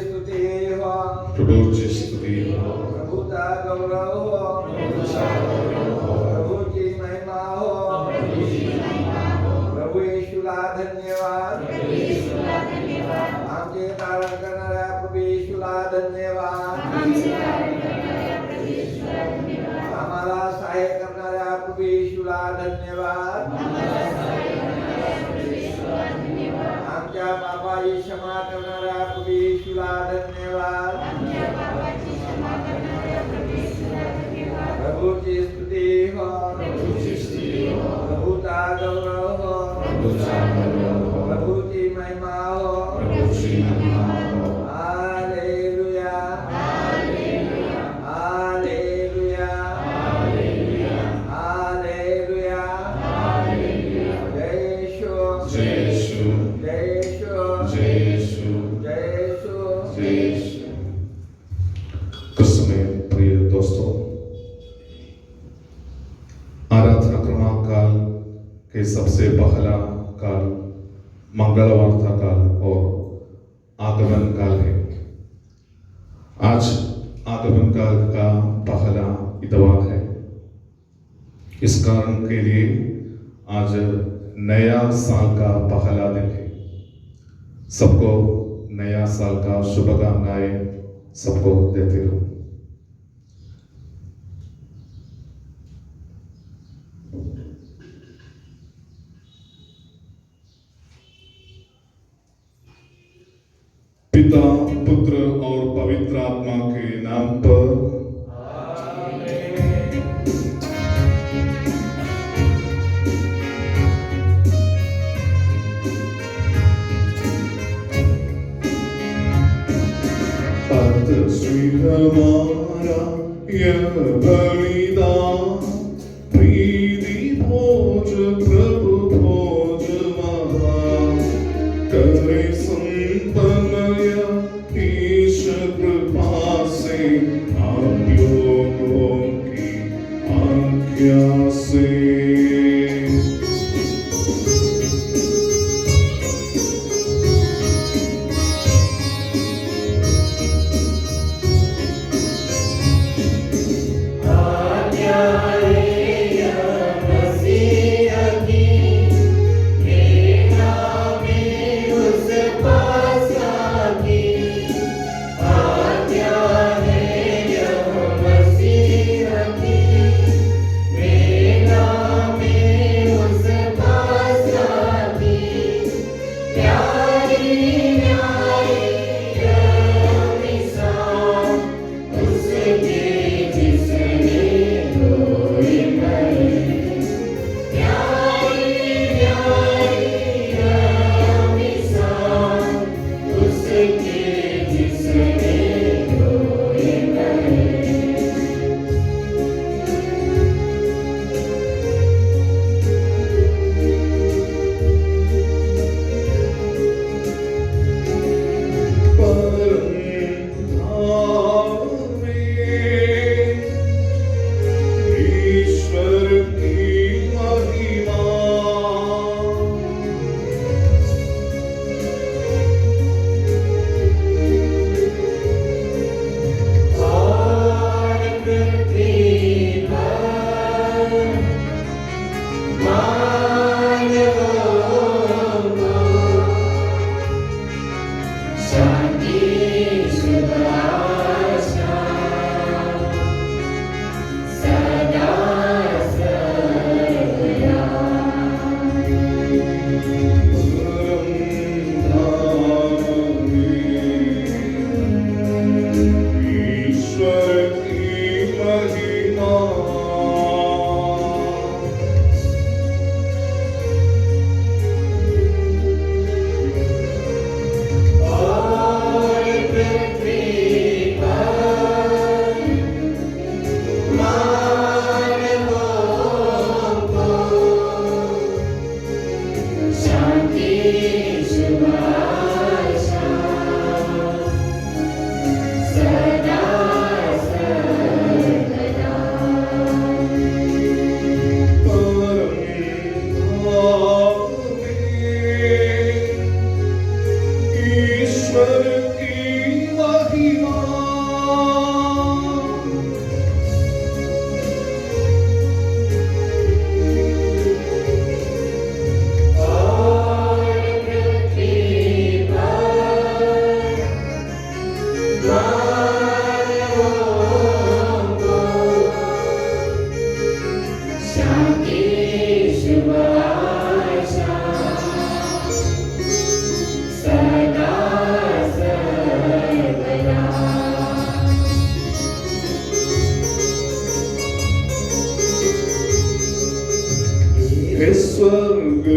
स्तुति हो, प्रभु की स्तुति हो, प्रभु का गौरव हो, प्रभु की महिमा हो, प्रभु यीशुला धन्यवाद, आमचे तारण करणाऱ्या प्रभु यीशुला धन्यवाद, आम्हाला सहाय्य करणाऱ्या प्रभु यीशुला धन्यवाद, आमच्या पापाची क्षमा करणाऱ्या प्रभु यीशुला धन्यवाद, प्रभु की स्तुति हो, प्रभु का गौरव हो, प्रभु की महिमा हो, हालेलुया, हालेलुया, हालेलुया, जय यीशु, जय यीशु, जय यीशु, जय यीशु, जय यीशु। जय यीशु। क्रिस्त में प्रिय दोस्तों, आराधना क्रम काल के सबसे पहला काल मंगलवार्ता काल और आगमन काल है। आज आगमन काल का पहला इतवार है। इस कारण के लिए आज नया साल का पहला दिन है। सबको नया साल का शुभकामनाएं सबको देते रहो। पिता, पुत्र और पवित्र आत्मा के नाम पर हमारा यह बलिदान प्रीति भोज प्रभु भोज महान करे संपन्न ईश कृपा से आप लोगों की आज्ञा से। आज्ञा है या मसीह की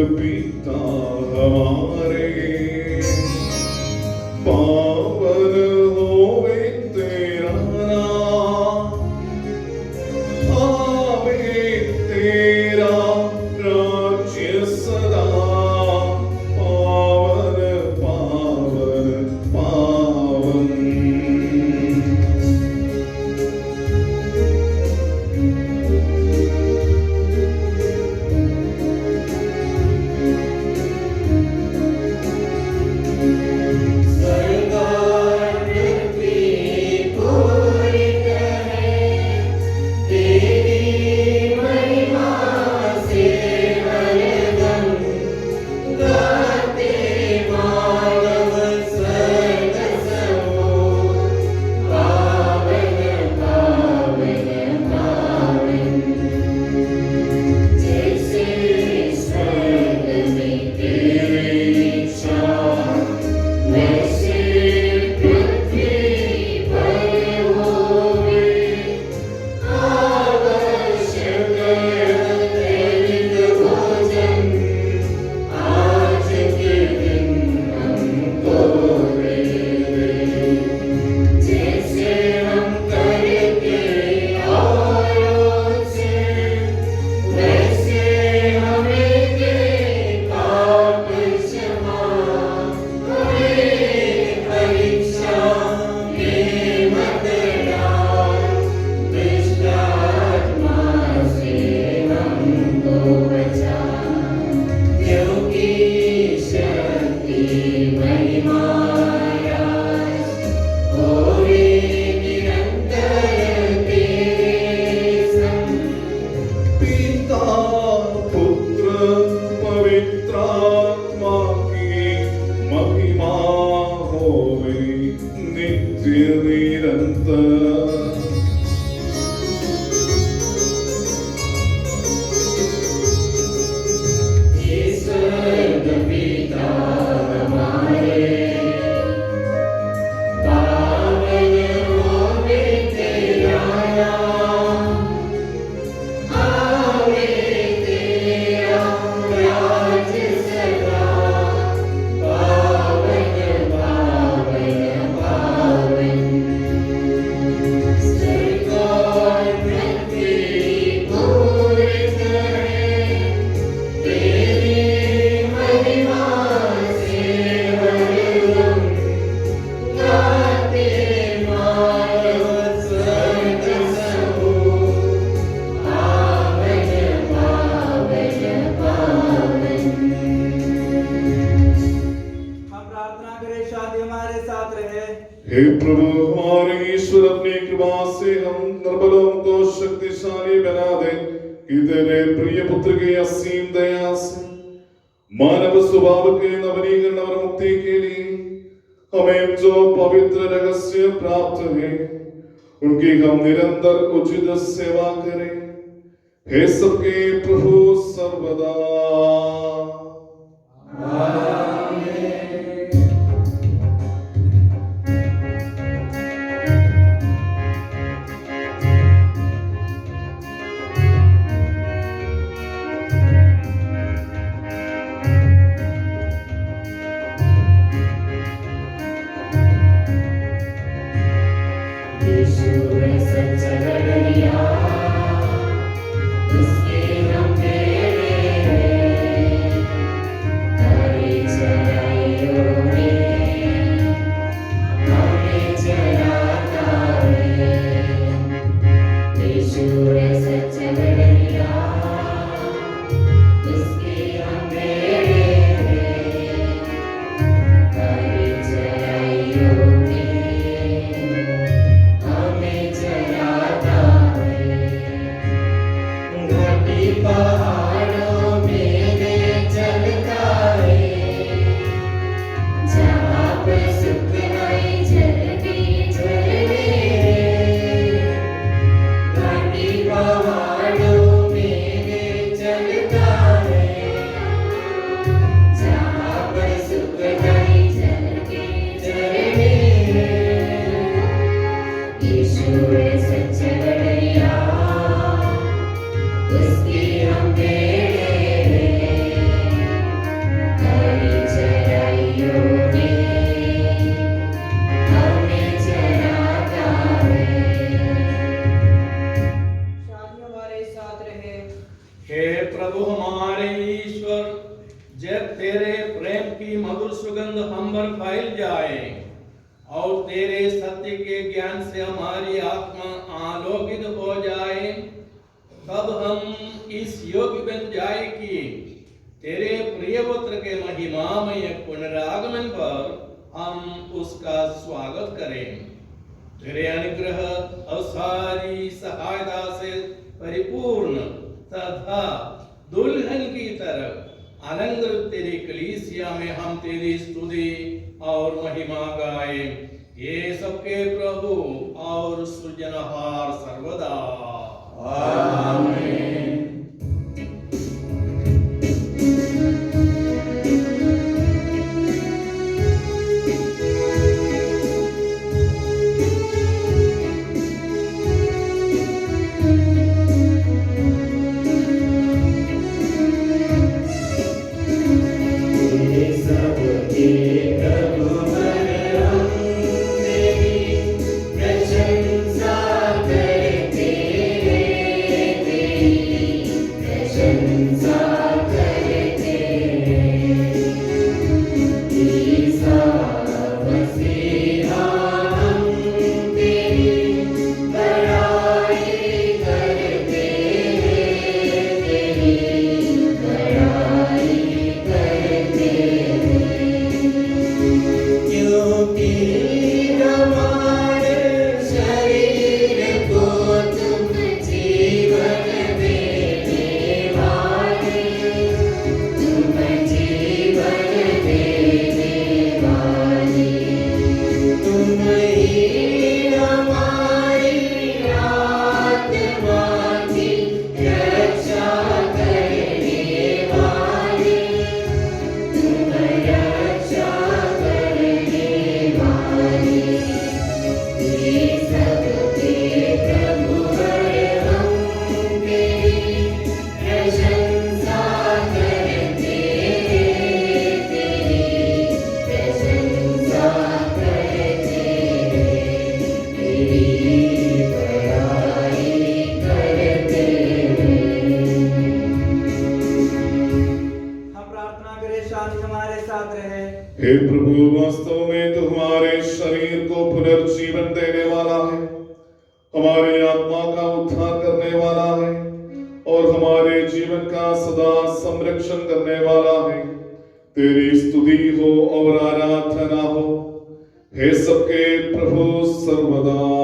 पिता हमारे, पावन होवे तेरा नाम, आवे तेरा राज्य सदा, पावन पावन पावन। हे प्रभु हमारे ईश्वर, अपनी कृपा से हम निर्बलों को शक्तिशाली बना दे कि तेरे प्रिय पुत्र की असीम दया से मानव स्वभाव के नवनीकरण और मुक्ति के लिए हमें जो पवित्र रहस्य प्राप्त है उनकी हम निरंतर उचित सेवा करें। हे सबके प्रभु सर्वदा। उसके हम सत्य के ज्ञान से हमारी आत्मा आलोकित हो जाए, तब हम इस योग्य बन जाए कि तेरे प्रिय पुत्र के महिमामय पुनरागमन पर हम उसका स्वागत करें। तेरे अनुग्रह और सारी सहायता से परिपूर्ण तथा दुल्हन की तरह अलंकृत तेरी कलीसिया में हम तेरी स्तुति और महिमा गाए। ये सबके प्रभु और सृजनहार सर्वदा। आमीन। हे प्रभु, वास्तव में तो हमारे शरीर को पुनर्जीवन देने वाला है, हमारी आत्मा का उद्धार करने वाला है और हमारे जीवन का सदा संरक्षण करने वाला है। तेरी स्तुति हो और आराधना हो, हे सबके प्रभु सर्वदा।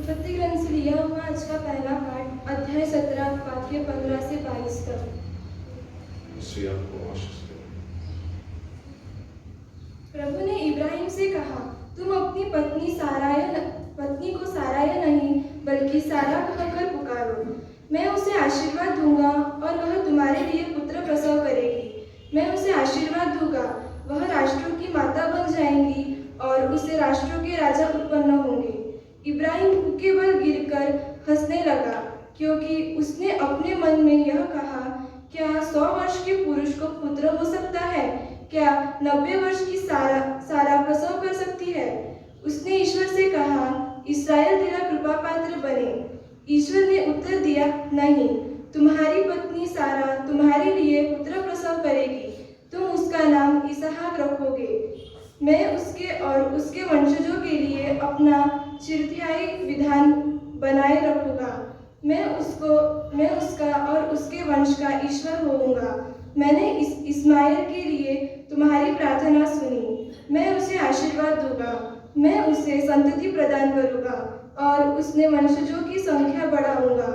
उत्पत्ति ग्रंथ से लिया हुआ आज का पहला पाठ अध्याय 17 वाक्य 15 से 22 तक। मसीह आपको आशीष दे। प्रभु ने इब्राहिम से कहा, तुम अपनी पत्नी को सारा या नहीं बल्कि सारा कहकर पुकारो। मैं उसे आशीर्वाद दूंगा और वह तुम्हारे लिए पुत्र प्रसव करेगी। मैं उसे आशीर्वाद दूंगा, वह राष्ट्रों की माता बन जाएंगी और उसे राष्ट्रों के राजा उत्पन्न होंगे। इब्राहिम भूखे बल गिरकर हंसने लगा, क्योंकि उसने अपने मन में यह कहा, क्या 100 वर्ष के पुरुष को पुत्र हो सकता है? क्या 90 वर्ष की सारा प्रसव कर सकती है? उसने ईश्वर से कहा, इस्राएल तेरा कृपा पात्र बने। ईश्वर ने उत्तर दिया, नहीं, तुम्हारी पत्नी सारा तुम्हारे लिए पुत्र प्रसव करेगी। तुम उसका नाम इसहाक रखोगे। मैं उसके और उसके वंशजों के लिए अपना चिरस्थायी विधान बनाए रखूंगा। मैं उसका और उसके वंश का ईश्वर होऊंगा। मैंने इस्माइल के लिए तुम्हारी प्रार्थना सुनी। मैं उसे आशीर्वाद दूंगा, मैं उसे संतति प्रदान करूंगा और उसने वंशजों की संख्या बढ़ाऊंगा।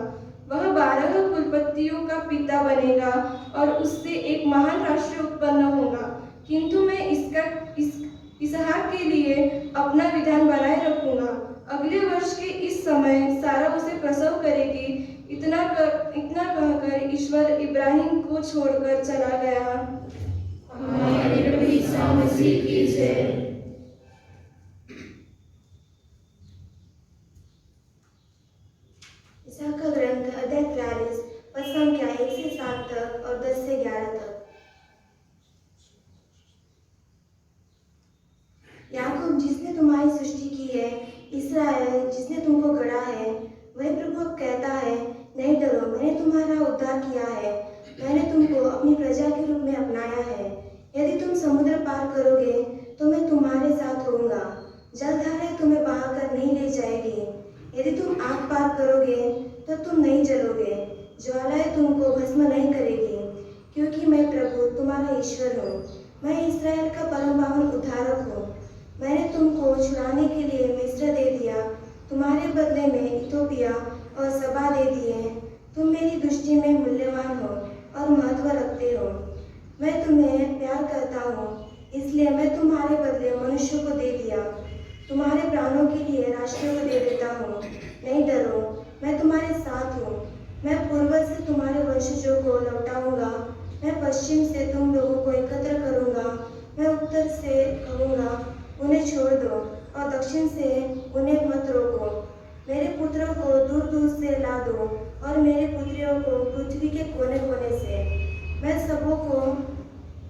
वह 12 कुलपतियों का पिता बनेगा और उससे एक महान राष्ट्र उत्पन्न होगा। किंतु मैं इसहाक के लिए अपना विधान बनाए रखूंगा। अगले वर्ष के इस समय सारा उसे प्रसव करेगी। इतना कहकर ईश्वर इब्राहिम को छोड़कर चला गया। हमारे प्रभु ईसा मसीह की जय। इसहाक का ग्रंथ अध्याय 43 पद संख्या 1 से 7 तक और 10 से 11 तक। याकूब जिसने तुम्हारी सृष्टि की है, इस्राएल जिसने तुमको गढ़ा है, वह प्रभु अब कहता है, नहीं डरो, मैंने तुम्हारा उद्धार किया है। मैंने तुमको अपनी प्रजा के रूप में अपनाया है। यदि तुम समुद्र पार करोगे तो मैं तुम्हारे साथ होऊंगा। जलधाराएं तुम्हें बहाकर नहीं ले जाएगी। यदि तुम आग पार करोगे तो तुम नहीं जलोगे। ज्वालाएं तुमको भस्म नहीं करेगी, क्योंकि मैं प्रभु तुम्हारा ईश्वर हूँ। मैं इस्राएल का परम पावन उद्धारक हूँ। मैंने तुमको छुड़ाने के लिए मिस्र दे दिया, तुम्हारे बदले में इथोपिया और सबा दे दिए। तुम मेरी दृष्टि में मूल्यवान हो और महत्व रखते हो। मैं तुम्हें प्यार करता हूँ, इसलिए मैं तुम्हारे बदले मनुष्य को दे दिया। तुम्हारे प्राणों के लिए राष्ट्रों को दे देता हूँ। नहीं डरो, मैं तुम्हारे साथ हूँ। मैं पूर्व से तुम्हारे वंशजों को लौटाऊंगा। मैं पश्चिम से तुम लोगों को एकत्र करूंगा। मैं उत्तर से कहूँगा, उन्हें छोड़ दो, और दक्षिण से उन्हें मत रोको। मेरे पुत्रों को दूर दूर से ला दो और मेरे पुत्रियों को पृथ्वी के कोने कोने से। मैं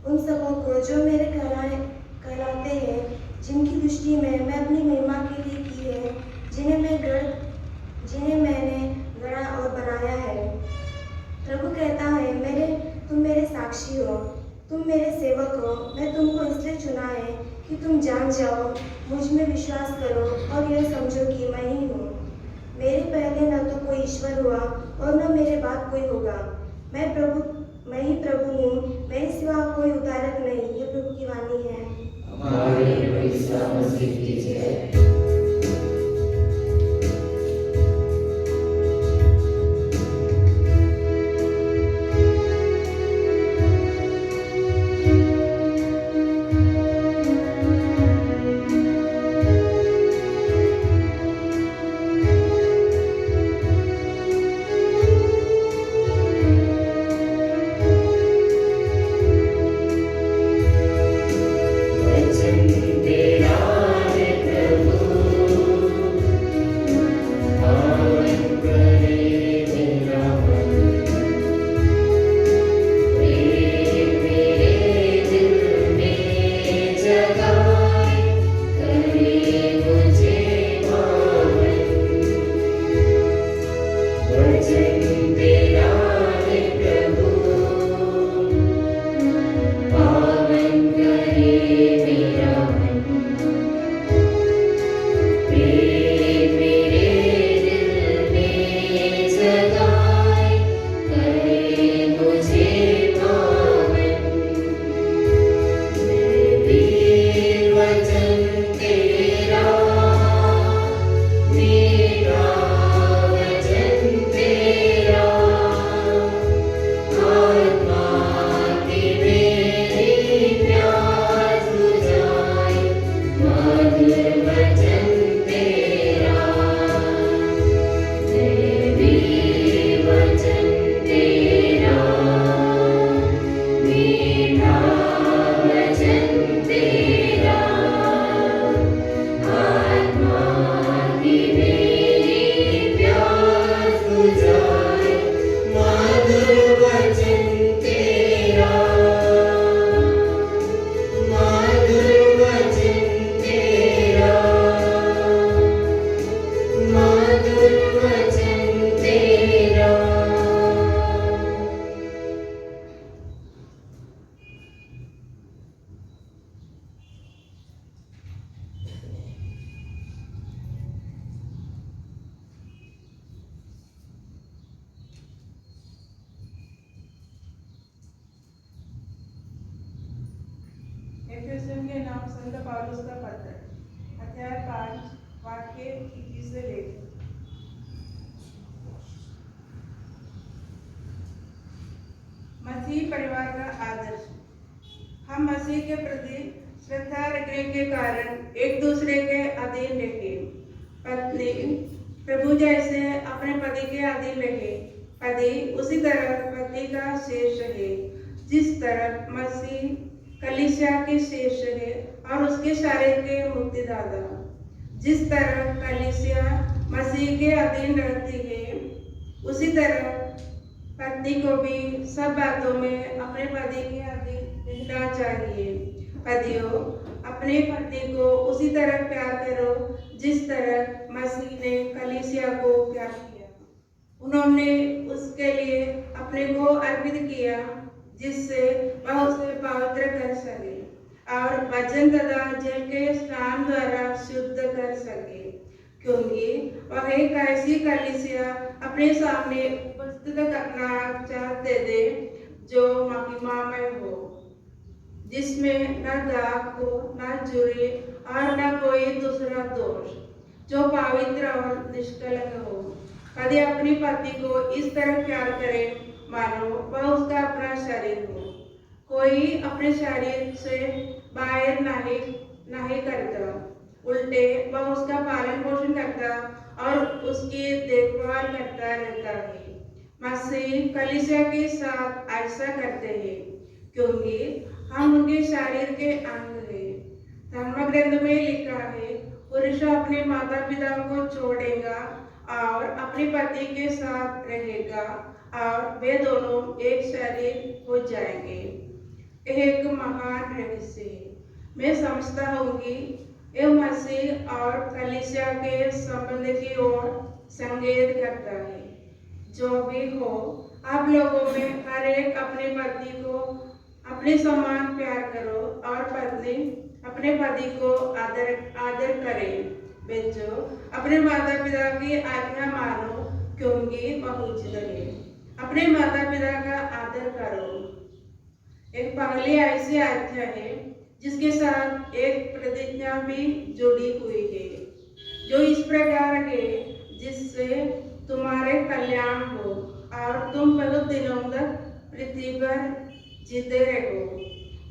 उन सबों को जो मेरे कहलाते हैं, जिनकी दृष्टि में मैं अपनी महिमा के लिए की है, जिन्हें मैंने गढ़ा और बनाया है। प्रभु कहता है, तुम मेरे साक्षी हो, तुम मेरे सेवक हो। मैं तुमको इसलिए चुना है कि तुम जान जाओ, मुझ में विश्वास करो और यह समझो कि मैं ही हूँ। मेरे पहले न तो कोई ईश्वर हुआ और न मेरे बाद कोई होगा। मैं ही प्रभु हूँ, मेरे सिवा कोई उद्धारक नहीं। ये प्रभु की वाणी है। हमारे प्रभु ईसा मसीह की जय। वचन तेरा है प्रभु, इफिसियों के नाम संत पौलुस का पत्र, अध्याय 5 वाक्य 21 से लेकर। मसीह परिवार का आदर्श। हम मसीह के प्रति श्रद्धा रखने के कारण एक दूसरे के अधीन रहे। पत्नी प्रभु जैसे अपने पति के अधीन रहे, पति उसी तरह पति का शीर्ष है, जिस तरह मसीह कलीसिया के शीर्ष है और उसके शरीर के मुक्तिदाता। जिस तरह कलीसिया मसीह के अधीन रहती है, उसी तरह पत्नी को भी सब बातों में अपने पति के अधीन रहना चाहिए। पतियों, अपने पत्नी को उसी तरह प्यार करो जिस तरह मसीह ने कलीसिया को प्यार किया। उन्होंने उसके लिए अपने को अर्पित किया, जिससे वह उसे पवित्र कर सके और वचन तथा जल के स्नान द्वारा शुद्ध कर सके, क्योंकि वह एक ऐसी कलीसिया अपने सामने उपस्थित करना चाहते थे जो महिमामय हो, जिसमें न दाग हो, न चोरी और न कोई दूसरा दोष, जो पवित्र और निष्कलंक हो। यदि अपनी पत्नी को इस तरह प्यार करे मानो वह उसका अपना शरीर हो। कोई अपने शरीर से बाहर नहीं करता, उल्टे वह उसका पालन पोषण करता और उसकी देखभाल करता रहता है। मसीह कलीसिया के साथ ऐसा करते हैं, क्योंकि हम उनके शरीर के अंग हैं। धर्मग्रंथ में लिखा है, पुरुष अपने माता पिता को छोड़ेगा और अपने पति के साथ रहेगा और वे दोनों एक शरीर हो जाएंगे। एक महान रहस्य है। मैं समझता हूँ कि यह मसीह और कलीसिया के संबंध की ओर संकेत करता है। जो भी हो, आप लोगों में हर एक अपनी पत्नी को अपने समान प्यार करो और पत्नी अपने पति को आदर करे। बच्चों, अपने माता पिता की आज्ञा मानो, क्योंकि वह उचित है। अपने माता पिता का आदर करो। एक पहली ऐसी आज्ञा है जिसके साथ एक प्रतिज्ञा भी जुड़ी हुई है, जो इस प्रकार है, जिससे तुम्हारे कल्याण हो और तुम बहुत दिनों तक पृथ्वी पर जीते रहो।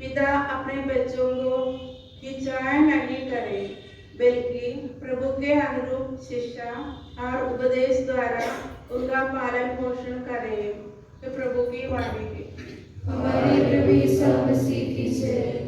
पिता अपने बच्चों को खिंचाया नहीं करे, बल्कि प्रभु के अनुरूप शिक्षा और उपदेश द्वारा उनका पालन पोषण करे। तो प्रभु की वाणी है। हमारे प्रभु यीशु मसीह की जय।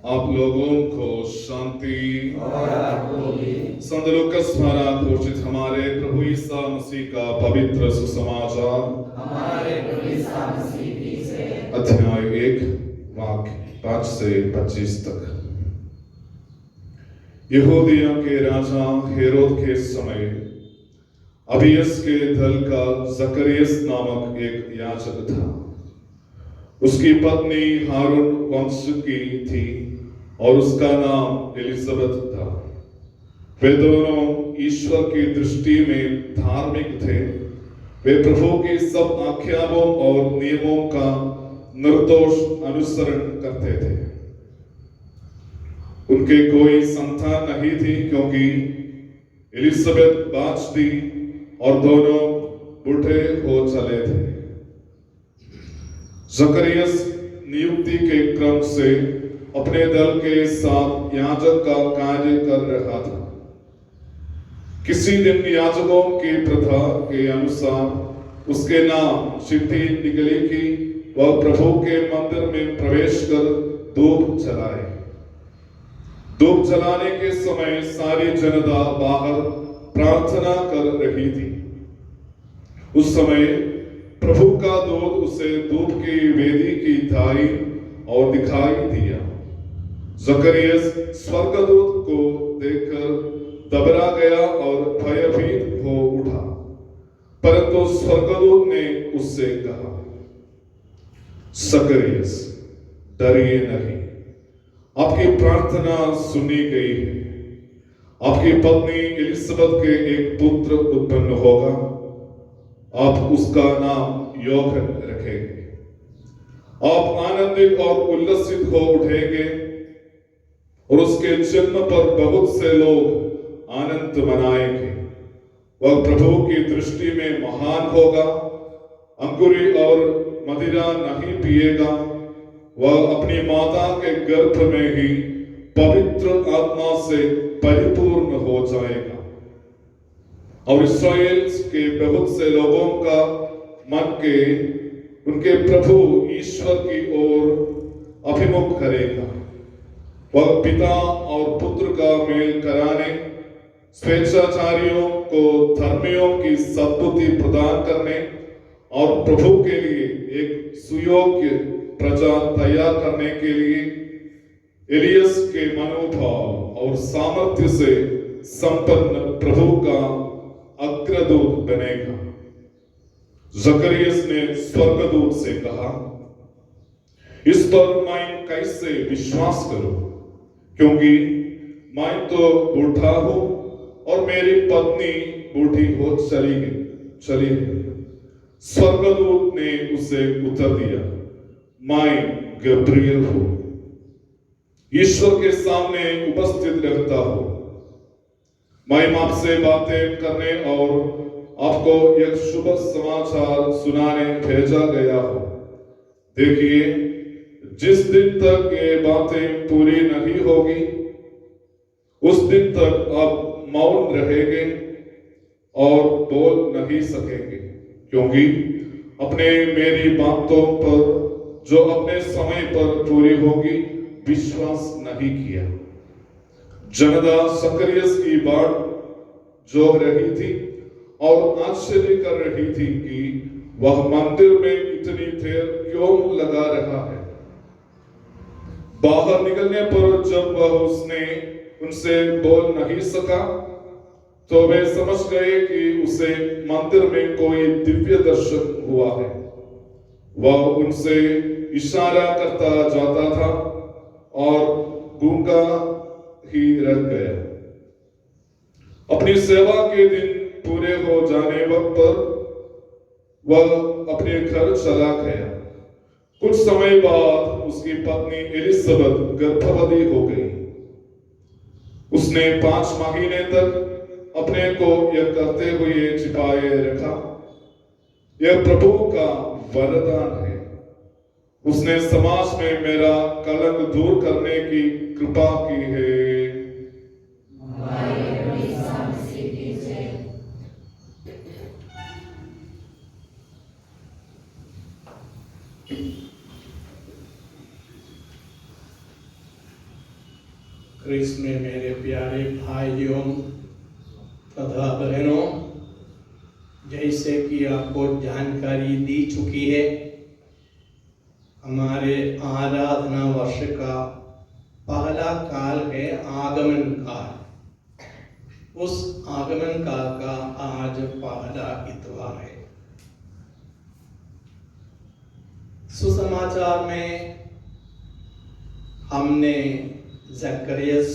आप लोगों को शांति। और आपको भी। संत लूकास द्वारा घोषित हमारे प्रभु यीशु मसीह का पवित्र सुसमाचार हमारे प्रभु यीशु मसीह की जय। अध्याय 1 वाक्य 5 से 25 तक। यहूदिया के राजा हेरोद के समय अबियस के दल का जकरियस नामक एक याजक था। उसकी पत्नी हारून वंश की थी और उसका नाम एलिजाबेथ था। वे दोनों ईश्वर की दृष्टि में धार्मिक थे। वे प्रभु के सब आज्ञाओं और नियमों का निर्दोष अनुसरण करते थे। उनके कोई संतान नहीं थी क्योंकि एलिजाबेथ बाँझ थी और दोनों बूढ़े हो चले थे। जकरियस नियुक्ति के क्रम से अपने दल के साथ याजक का कार्य कर रहा था। किसी दिन याजकों की प्रथा के अनुसार उसके नाम चिट्ठी निकली कि वह प्रभु के मंदिर में प्रवेश कर धूप जलाए। धूप जलाने के समय सारी जनता बाहर प्रार्थना कर रही थी। उस समय प्रभु का दूत उसे धूप की वेदी की दाई और दिखाई दिया। जकरियस स्वर्गदूत को देखकर घबरा गया और भयभीत हो उठा। परंतु स्वर्गदूत ने उससे कहा, जकरियस, डरिए नहीं, आपकी प्रार्थना सुनी गई है। आपकी पत्नी एलिजाबेथ के एक पुत्र उत्पन्न होगा। आप उसका नाम योहन रखेंगे। आप आनंदित और उल्लसित हो उठेंगे और उसके जन्म पर बहुत से लोग आनंद मनाएंगे। वह प्रभु की दृष्टि में महान होगा। अंकुरी और मदिरा नहीं पिएगा। वह अपनी माता के गर्भ में ही पवित्र आत्मा से परिपूर्ण हो जाएगा और इस्राएल के बहुत से लोगों का मन के उनके प्रभु ईश्वर की ओर अभिमुख करेगा। वह पिता और पुत्र का मेल कराने, स्वेच्छाचारियों को धर्मियों की सद्बुद्धि प्रदान करने और प्रभु के लिए एक सुयोग्य प्रजा तैयार करने के लिए एलियस के मनोभाव और सामर्थ्य से संपन्न प्रभु का अग्रदूत बनेगा। जकरियस ने स्वर्गदूत से कहा, इस पर मैं कैसे विश्वास करूं, क्योंकि मैं तो बूढ़ा हूं और मेरी पत्नी बूढ़ी हो चली है। स्वर्गदूत ने उसे उत्तर दिया, मैं गब्रियल हूं, ईश्वर के सामने उपस्थित रहता हूं। मैं आपसे बातें करने और आपको एक शुभ समाचार सुनाने भेजा गया हूं। देखिए, जिस दिन तक ये बातें पूरी नहीं होगी उस दिन तक आप मौन रहेंगे और बोल नहीं सकेंगे, क्योंकि अपने मेरी बातों पर जो अपने समय पर पूरी होगी विश्वास नहीं किया। जनता जकरियस की बाट जोह रही थी और आश्चर्य कर रही थी कि वह मंदिर में इतनी देर क्यों लगा रहा है। बाहर निकलने पर जब वह उनसे बोल नहीं सका तो वे समझ गए कि उसे मंदिर में कोई दिव्य दर्शन हुआ है। वह उनसे इशारा करता जाता था और गूंगा ही रह गया। अपनी सेवा के दिन पूरे हो जाने वक्त पर वह अपने घर चला गया। कुछ समय बाद उसकी पत्नी एलिजाबेथ गर्भवती हो गई। उसने 5 महीने तक अपने को यह करते हुए छिपाए रखा, यह प्रभु का वरदान है। उसने समाज में मेरा कलंक दूर करने की कृपा की है। क्रिस्त में मेरे प्यारे भाइयों तथा बहनों, जैसे कि आपको जानकारी दी चुकी है, हमारे आराधना वर्ष का पहला काल है आगमन काल। उस आगमन काल का आज पहला इतवार है। सुसमाचार में हमने जकरियस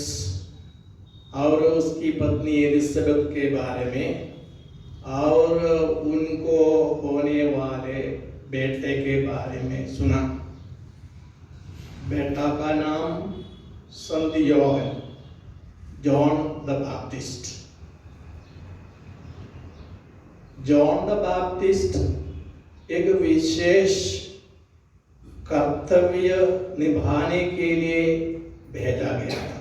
और उसकी पत्नी एलिजाबेथ के बारे में और उनको होने वाले बेटे के बारे में सुना। बेटा का नाम संत Yohan, John the Baptist. John the Baptist एक विशेष कर्तव्य निभाने के लिए भेजा गया था।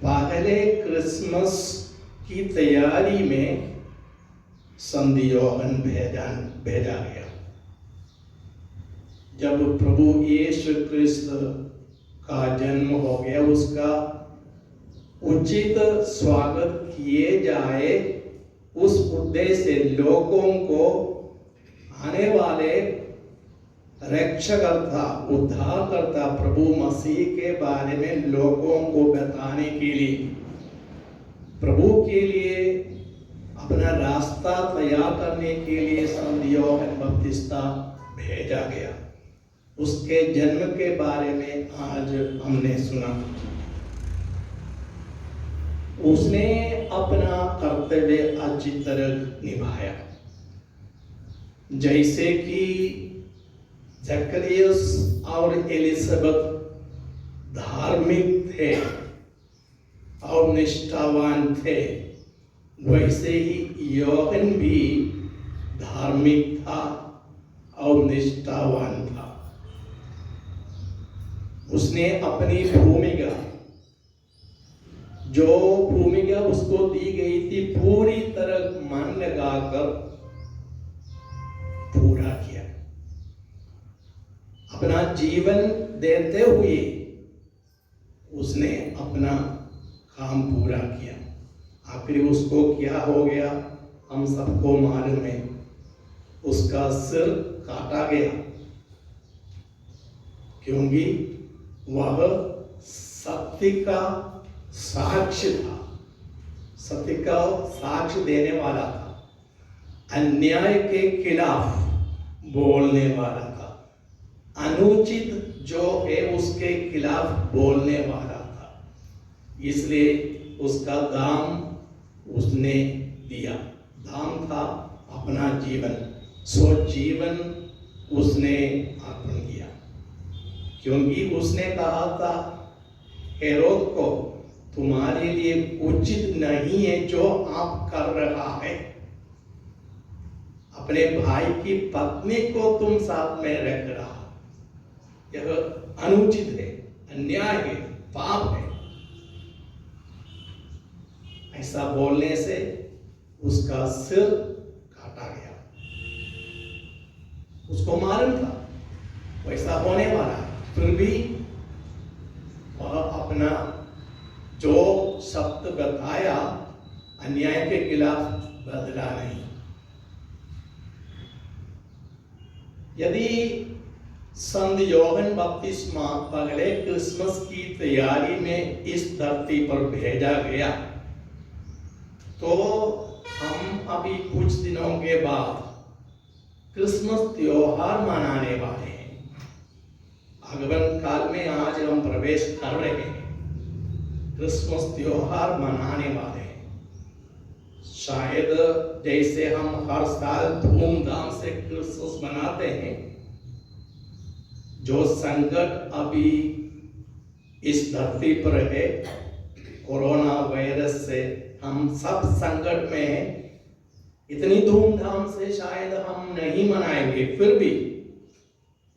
पहले क्रिसमस की तैयारी में संत योहन भेजा गया। जब प्रभु यीशु क्रिस्त का जन्म हो गया, उसका उचित स्वागत किए जाए, उस उद्देश्य से लोगों को आने वाले रक्षकर्ता, उद्धारकर्ता प्रभु मसीह के बारे में लोगों को बताने के लिए, प्रभु के लिए अपना रास्ता तैयार करने के लिए संत योहन बपतिस्ता भेजा गया। उसके जन्म के बारे में आज हमने सुना। उसने अपना कर्तव्य अच्छी तरह निभाया। जैसे कि जकरियस और एलिजाबेथ धार्मिक थे और निष्ठावान थे, वैसे ही योहन भी धार्मिक था और निष्ठावान था। उसने अपनी भूमिका, जो भूमिका उसको दी गई थी, पूरी तरह मन लगाकर पूरा किया। अपना जीवन देते हुए उसने अपना काम पूरा किया। आखिर उसको क्या हो गया हम सबको मालूम है। उसका सिर काटा गया, क्योंकि वह सत्य का साक्ष्य था, सत्य का साक्ष्य देने वाला था, अन्याय के खिलाफ बोलने वाला था, अनुचित जो है उसके खिलाफ बोलने वाला था। इसलिए उसका दाम उसने दिया। दाम था अपना जीवन, सो जीवन उसने अर्पण किया। क्योंकि उसने कहा था हेरोद को, तुम्हारे लिए उचित नहीं है जो आप कर रहा है। अपने भाई की पत्नी को तुम साथ में रख रहा, यह अनुचित है, अन्याय है, पाप है। ऐसा बोलने से उसका सिर काटा गया। उसको मालूम था वैसा होने वाला, फिर भी वह अपना जो शब्द बताया अन्याय के खिलाफ बदला नहीं। यदि संत योहन बपतिस्मा पहले क्रिसमस की तैयारी में इस धरती पर भेजा गया, तो हम अभी कुछ दिनों के बाद क्रिसमस त्योहार मनाने वाले हैं। आगमन काल में आज हम प्रवेश कर रहे हैं, क्रिसमस त्योहार मनाने वाले हैं। शायद जैसे हम हर साल धूमधाम से क्रिसमस मनाते हैं, जो संकट अभी इस धरती पर है, कोरोना वायरस से हम सब संकट में हैं। इतनी धूमधाम से शायद हम नहीं मनाएंगे, फिर भी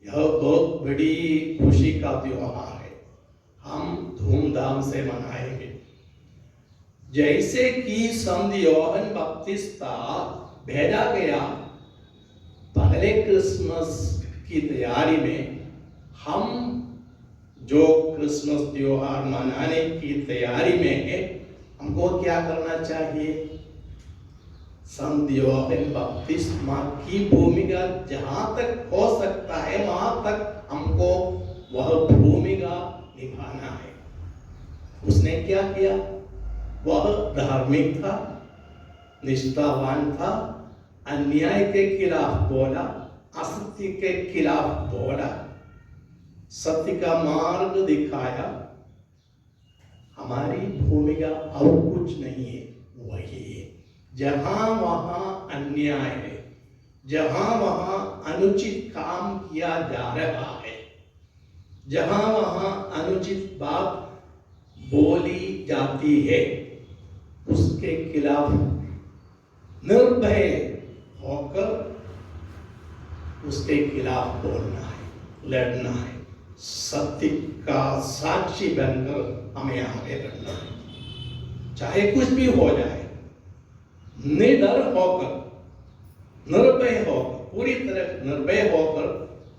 यह बहुत बड़ी खुशी का त्योहार है, हम धूमधाम से मनाएंगे। जैसे कि संत योहन बपतिस्ता भेजा गया पहले क्रिसमस की तैयारी में, हम जो क्रिसमस त्योहार मनाने की तैयारी में है, हमको क्या करना चाहिए? संत योहन बपतिस्मा की भूमिका जहां तक हो सकता है वहां तक हमको वह भूमिका निभाना है। उसने क्या किया? वह धार्मिक था, निष्ठावान था, अन्याय के खिलाफ बोला, असत्य के खिलाफ बोला, सत्य का मार्ग दिखाया। हमारी भूमिका और कुछ नहीं है, वही है। जहां वहां अन्याय है, जहां वहां अनुचित काम किया जा रहा है, जहां वहां अनुचित बात बोली जाती है, उसके खिलाफ निर्भय होकर उसके खिलाफ बोलना है, लड़ना है, सत्य का साक्षी बनकर हमें आगे बढ़ना है। चाहे कुछ भी हो जाए, निडर होकर, निर्भय होकर, पूरी तरह निर्भय होकर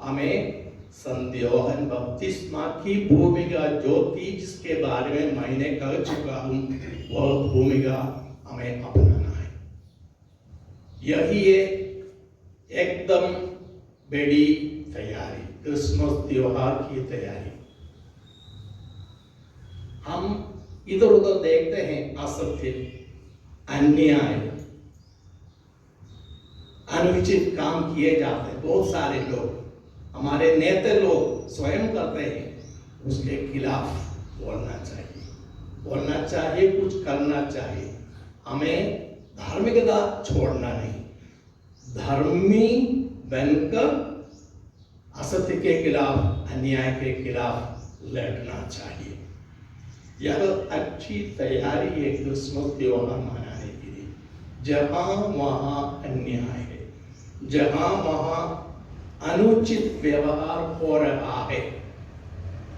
हमें संत योहन बपतिस्मा की भूमिका जो थी, जिसके बारे में मैंने कह चुका हूं, वह भूमिका हमें अपनाना है। यही है एकदम बड़ी तैयारी, क्रिसमस त्योहार की तैयारी। हम इधर उधर देखते हैं, असत्य, अन्याय, अनुचित काम किए जाते हैं। बहुत सारे लोग, हमारे नेता लोग स्वयं करते हैं। उसके खिलाफ बोलना चाहिए, बोलना चाहिए, कुछ करना चाहिए। हमें धार्मिकता छोड़ना नहीं, धर्मी बनकर असत्य के खिलाफ, अन्याय के खिलाफ लड़ना चाहिए। यह अच्छी तैयारी है क्रिसमस त्योहार मनाने के लिए। जहां वहां अन्याय है, जहां वहां अनुचित व्यवहार हो रहा है,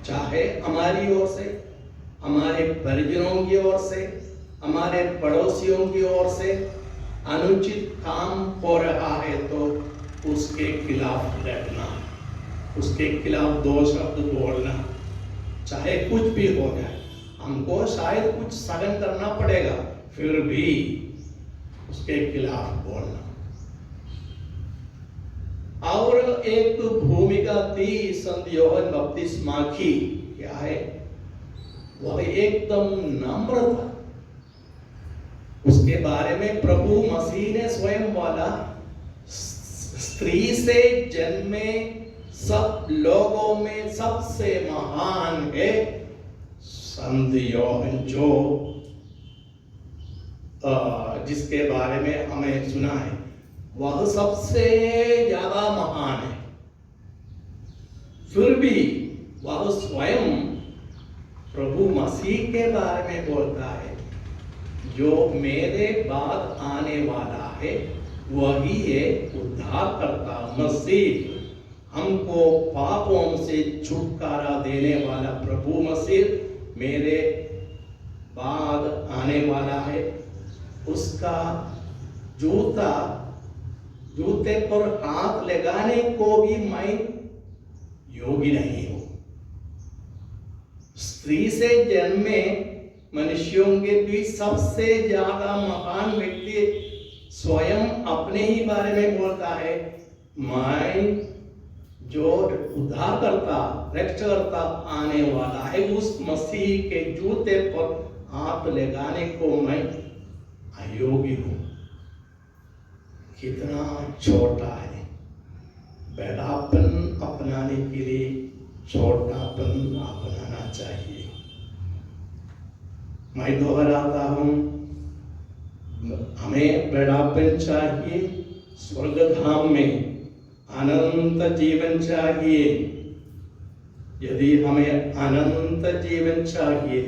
चाहे हमारी ओर से, हमारे परिजनों की ओर से, हमारे पड़ोसियों की ओर से अनुचित काम हो रहा है, तो उसके खिलाफ लड़ना, उसके खिलाफ दो शब्द बोलना, चाहे कुछ भी हो जाए। हमको शायद कुछ सहन करना पड़ेगा, फिर भी उसके खिलाफ बोलना। और एक भूमिका थी संत योहन बपतिस्मा की, क्या है? वह एकदम नम्र था। उसके बारे में प्रभु मसीह ने स्वयं बोला, स्त्री से जन्मे सब लोगों में सबसे महान है संत योहन, जो जिसके बारे में हमें सुना है, वह सबसे ज्यादा महान है। फिर भी वह स्वयं प्रभु मसीह के बारे में बोलता है, जो मेरे बाद आने वाला है वही है उद्धारकर्ता मसीह, हमको पापों से छुटकारा देने वाला प्रभु मसीह मेरे बाद आने वाला है। उसका जूते पर हाथ लगाने को भी मैं योग्य नहीं हूं। स्त्री से जन्मे मनुष्यों के बीच सबसे ज्यादा महान व्यक्ति स्वयं अपने ही बारे में बोलता है, मैं जो उद्धारकर्ता, रक्षकर्ता आने वाला है, उस मसीह के जूते पर हाथ लगाने को मैं अयोग्य हूं। कितना छोटा है। बड़ापन अपनाने के लिए छोटापन अपनाना चाहिए। मैं दोहराता हूं, हमें बड़ापन चाहिए, स्वर्गधाम में अनंत जीवन चाहिए। यदि हमें अनंत जीवन चाहिए,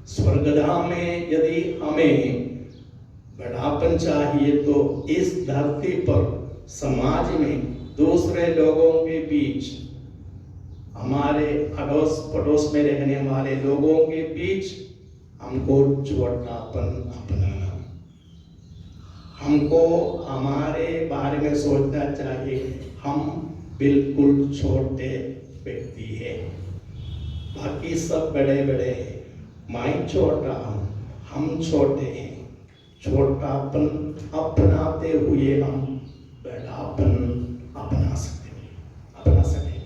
स्वर्गधाम में यदि हमें बड़ापन चाहिए, तो इस धरती पर, समाज में, दूसरे लोगों के बीच, हमारे अड़ोस पड़ोस में रहने वाले लोगों के बीच हमको छोटापन अपनाना, हमको हमारे बारे में सोचना चाहिए, हम बिल्कुल छोटे व्यक्ति हैं, बाकी सब बड़े बड़े हैं, मैं छोटा हूँ, हम छोटे हैं। छोटापन अपनाते हुए हम बड़ापन अपना सकेंगे।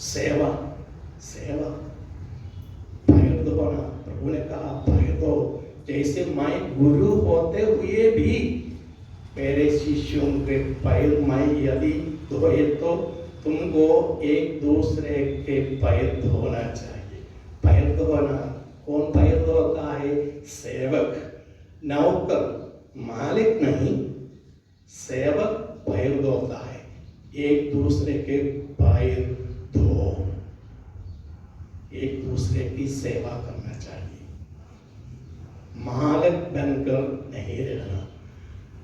सेवा, सेवा, पैर धोना। प्रभु ने कहा पैर धो, जैसे मैं गुरु होते हुए भी मेरे शिष्यों के पैर मैं यदि धोए तो तुमको एक दूसरे के पैर धोना चाहिए। पैर धोना, कौन पैर धोता है? सेवक, नौकर, मालिक नहीं, सेवक पैर धोता है। एक दूसरे के पैर धो, एक दूसरे की सेवा करना चाहिए। मालिक बनकर नहीं रहना,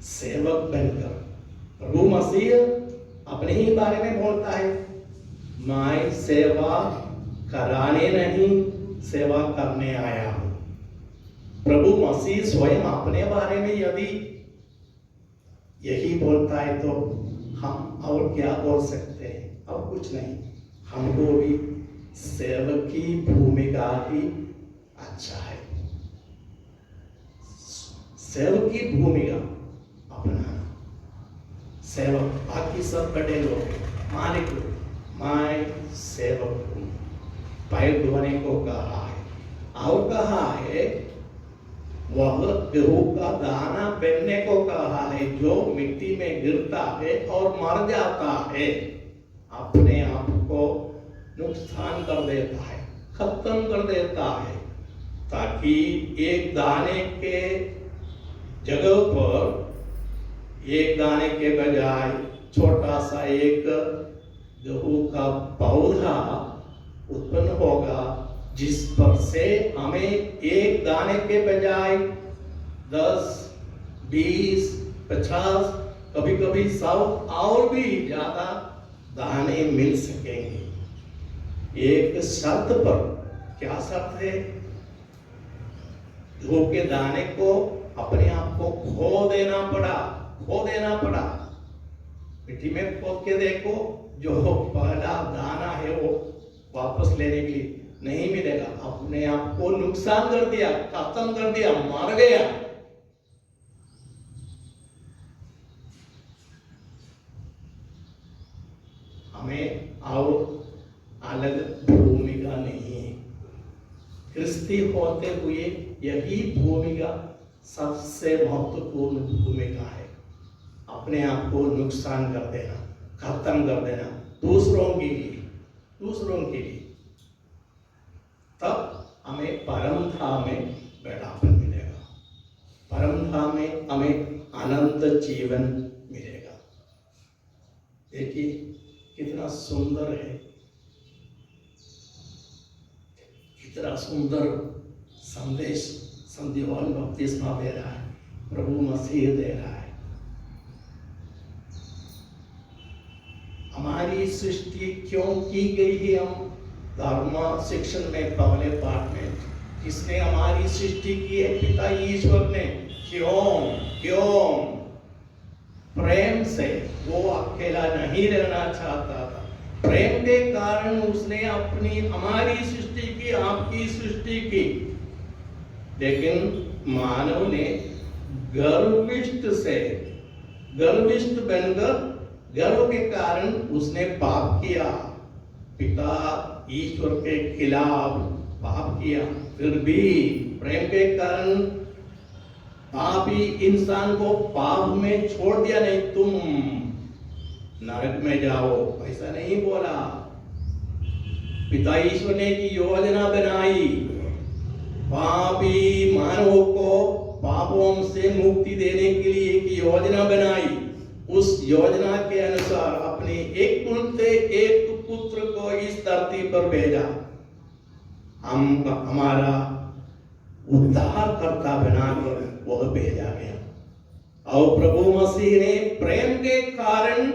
सेवक बनकर। प्रभु मसीह अपने ही बारे में बोलता है, मैं सेवा कराने नहीं सेवा करने आया हूं। प्रभु मसीह स्वयं अपने बारे में यदि यही बोलता है तो हम और क्या बोल सकते हैं? और कुछ नहीं। हमको भी सेवक की भूमिका ही अच्छा है, सेवक की भूमिका अपनाना। सेवक, बाकी सब बड़े लोग, मालिक, मैं सेवक हूं। पैर धोने को कहा है और कहा है वह गेहूं का दाना पहनने को कहा है जो मिट्टी में गिरता है और मर जाता है, अपने आप को नुकसान कर देता है, खत्म कर देता है, ताकि एक दाने के जगह पर, एक दाने के बजाय छोटा सा एक गेहूं का पौधा उत्पन्न होगा, जिस पर से हमें एक दाने के बजाय 10, 20, 50, कभी कभी 100 और भी ज्यादा दाने मिल सकेंगे। एक शर्त पर, क्या शर्त है? गेहूं के दाने को अपने आप को खो देना पड़ा। मिट्टी में खोद के देखो, जो पहला दाना है वो वापस लेने के लिए नहीं मिलेगा। अपने आप को नुकसान कर दिया, खत्म कर दिया, मर गया। हमें और अलग भूमिका नहीं है। क्रिस्ती होते हुए यही भूमिका सबसे महत्वपूर्ण भूमिका है। अपने आप को नुकसान कर देना, खत्म कर देना, दूसरों के लिए, तब हमें परम धाम में बढ़ापन मिलेगा, परम धाम में हमें अनंत जीवन मिलेगा। देखिए कितना सुंदर है, कितना सुंदर संदेश संत यूहन्ना बपतिस्मा दे रहा है, प्रभु मसीह दे रहा है। हमारी सृष्टि क्यों की गई है? हम धर्म शिक्षण में पहले पाठ में, किसने हमारी सृष्टि की है? पिता ईश्वर ने। क्यों? प्रेम से। वो अकेला नहीं रहना चाहता था, प्रेम के कारण उसने अपनी हमारी सृष्टि की, आपकी सृष्टि की। लेकिन मानव ने गर्विष्ठ बनकर, गर्व के कारण उसने पाप किया, पिता ईश्वर के खिलाफ पाप किया। फिर भी प्रेम के कारण पापी इंसान को पाप में छोड़ दिया। नहीं, तुम नरक में जाओ, ऐसा नहीं बोला। पिता ईश्वर ने की योजना बनाई, पापी मानवों को पापों से मुक्ति देने के लिए एक योजना बनाई। उस योजना के अनुसार अपने एक पुत्र को इस धरती पर भेजा। हमारा उद्धारकर्ता बनाकर वह भेजा गया। और प्रभु मसीह ने प्रेम के कारण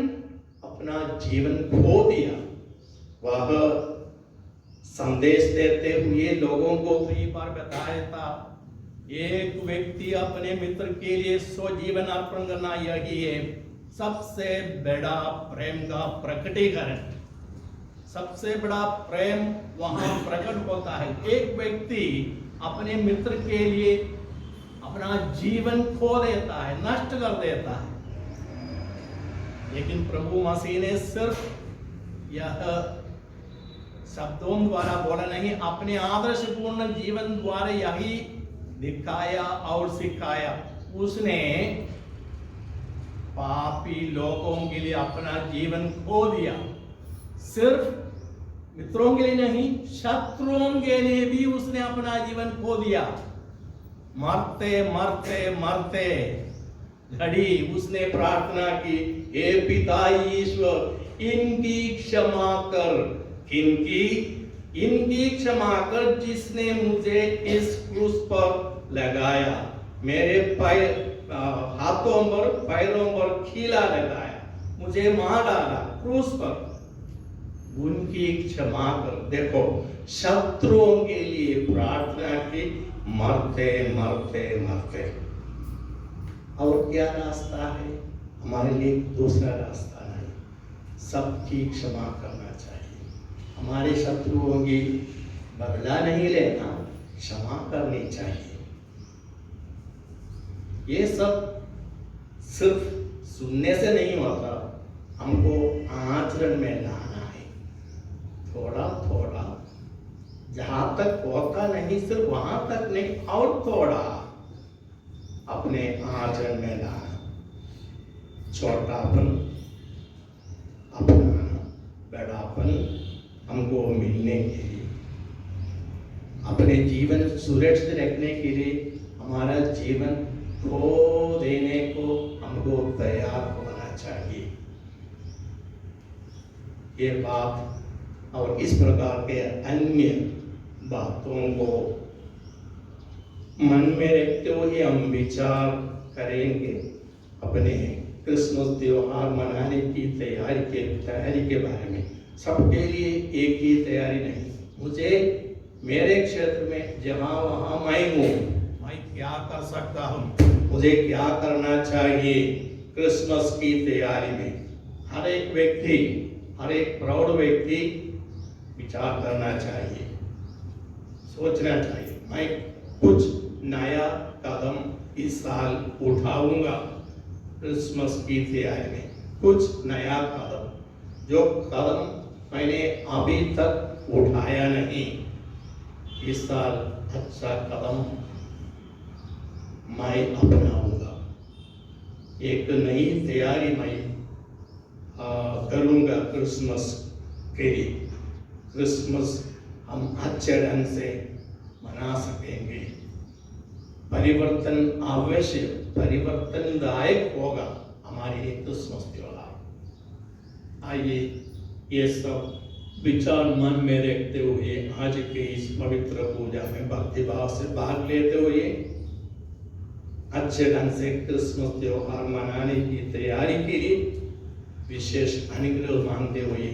अपना जीवन खो दिया। वह संदेश देते हुए लोगों को कई बार बताया था, एक व्यक्ति अपने मित्र के लिए स्वजीवन अर्पण करना यही है सबसे बड़ा प्रेम का प्रकटीकरण। सबसे बड़ा प्रेम वहां प्रकट होता है। एक व्यक्ति अपने मित्र के लिए अपना जीवन खो देता है, नष्ट कर देता है। लेकिन प्रभु मसीह ने सिर्फ यह शब्दों द्वारा बोला नहीं, अपने आदर्शपूर्ण जीवन द्वारा यही दिखाया और सिखाया। उसने पापी लोगों के लिए अपना जीवन खो दिया। सिर्फ मित्रों के लिए नहीं, शत्रुओं के लिए भी उसने अपना जीवन खो दिया। मरते मरते मरते घड़ी उसने प्रार्थना की, हे पिता ईश्वर, इनकी क्षमा कर। किनकी? इनकी क्षमा कर जिसने मुझे इस क्रूस पर लगाया, मेरे हाथों पर पैरों पर खीला लगाया, मुझे मार डाला क्रूस पर, उनकी क्षमा कर। देखो, शत्रुओं के लिए प्रार्थना की, मरते मरते मरते। और क्या रास्ता है हमारे लिए? दूसरा रास्ता नहीं, सबकी क्षमा करना चाहिए। हमारे शत्रुओं की बदला नहीं लेना, क्षमा करनी चाहिए। ये सब सिर्फ सुनने से नहीं होता, हमको आचरण में लाना है। थोड़ा थोड़ा, जहां तक होता नहीं, सिर्फ वहां तक नहीं, और थोड़ा अपने आचरण में लाना। छोटापन अपनाना, बड़ापन हमको मिलने के लिए, अपने जीवन सुरक्षित रखने के लिए, हमारा जीवन खो देने को हमको तैयार होना चाहिए। ये बात और इस प्रकार के अन्य बातों को मन में रखते हुए हम विचार करेंगे अपने क्रिसमस त्योहार मनाने की तैयारी के बारे में। सबके लिए एक ही तैयारी नहीं। मुझे मेरे क्षेत्र में जहाँ वहाँ मैं हूँ, मैं क्या कर सकता हूँ, मुझे क्या करना चाहिए क्रिसमस की तैयारी में। हर एक व्यक्ति, हर एक प्रौढ़ व्यक्ति विचार करना चाहिए, सोचना चाहिए, मैं कुछ नया कदम इस साल उठाऊंगा क्रिसमस की तैयारी में। कुछ नया कदम, जो कदम मैंने अभी तक उठाया नहीं, इस साल अच्छा कदम मैं अपनाऊंगा। एक नई तैयारी मैं करूंगा क्रिसमस के लिए। क्रिसमस हम अच्छे ढंग से मना सकेंगे। परिवर्तन अवश्य, परिवर्तनदायक होगा हमारे लिए क्रिसमस त्योहार। आइए ये सब विचार मन में रखते हुए आज के इस पवित्र पूजा में भक्तिभाव से भाग लेते हुए अच्छे ढंग से क्रिसमस त्योहार मनाने की तैयारी के लिए विशेष अनुग्रह मांगते हुए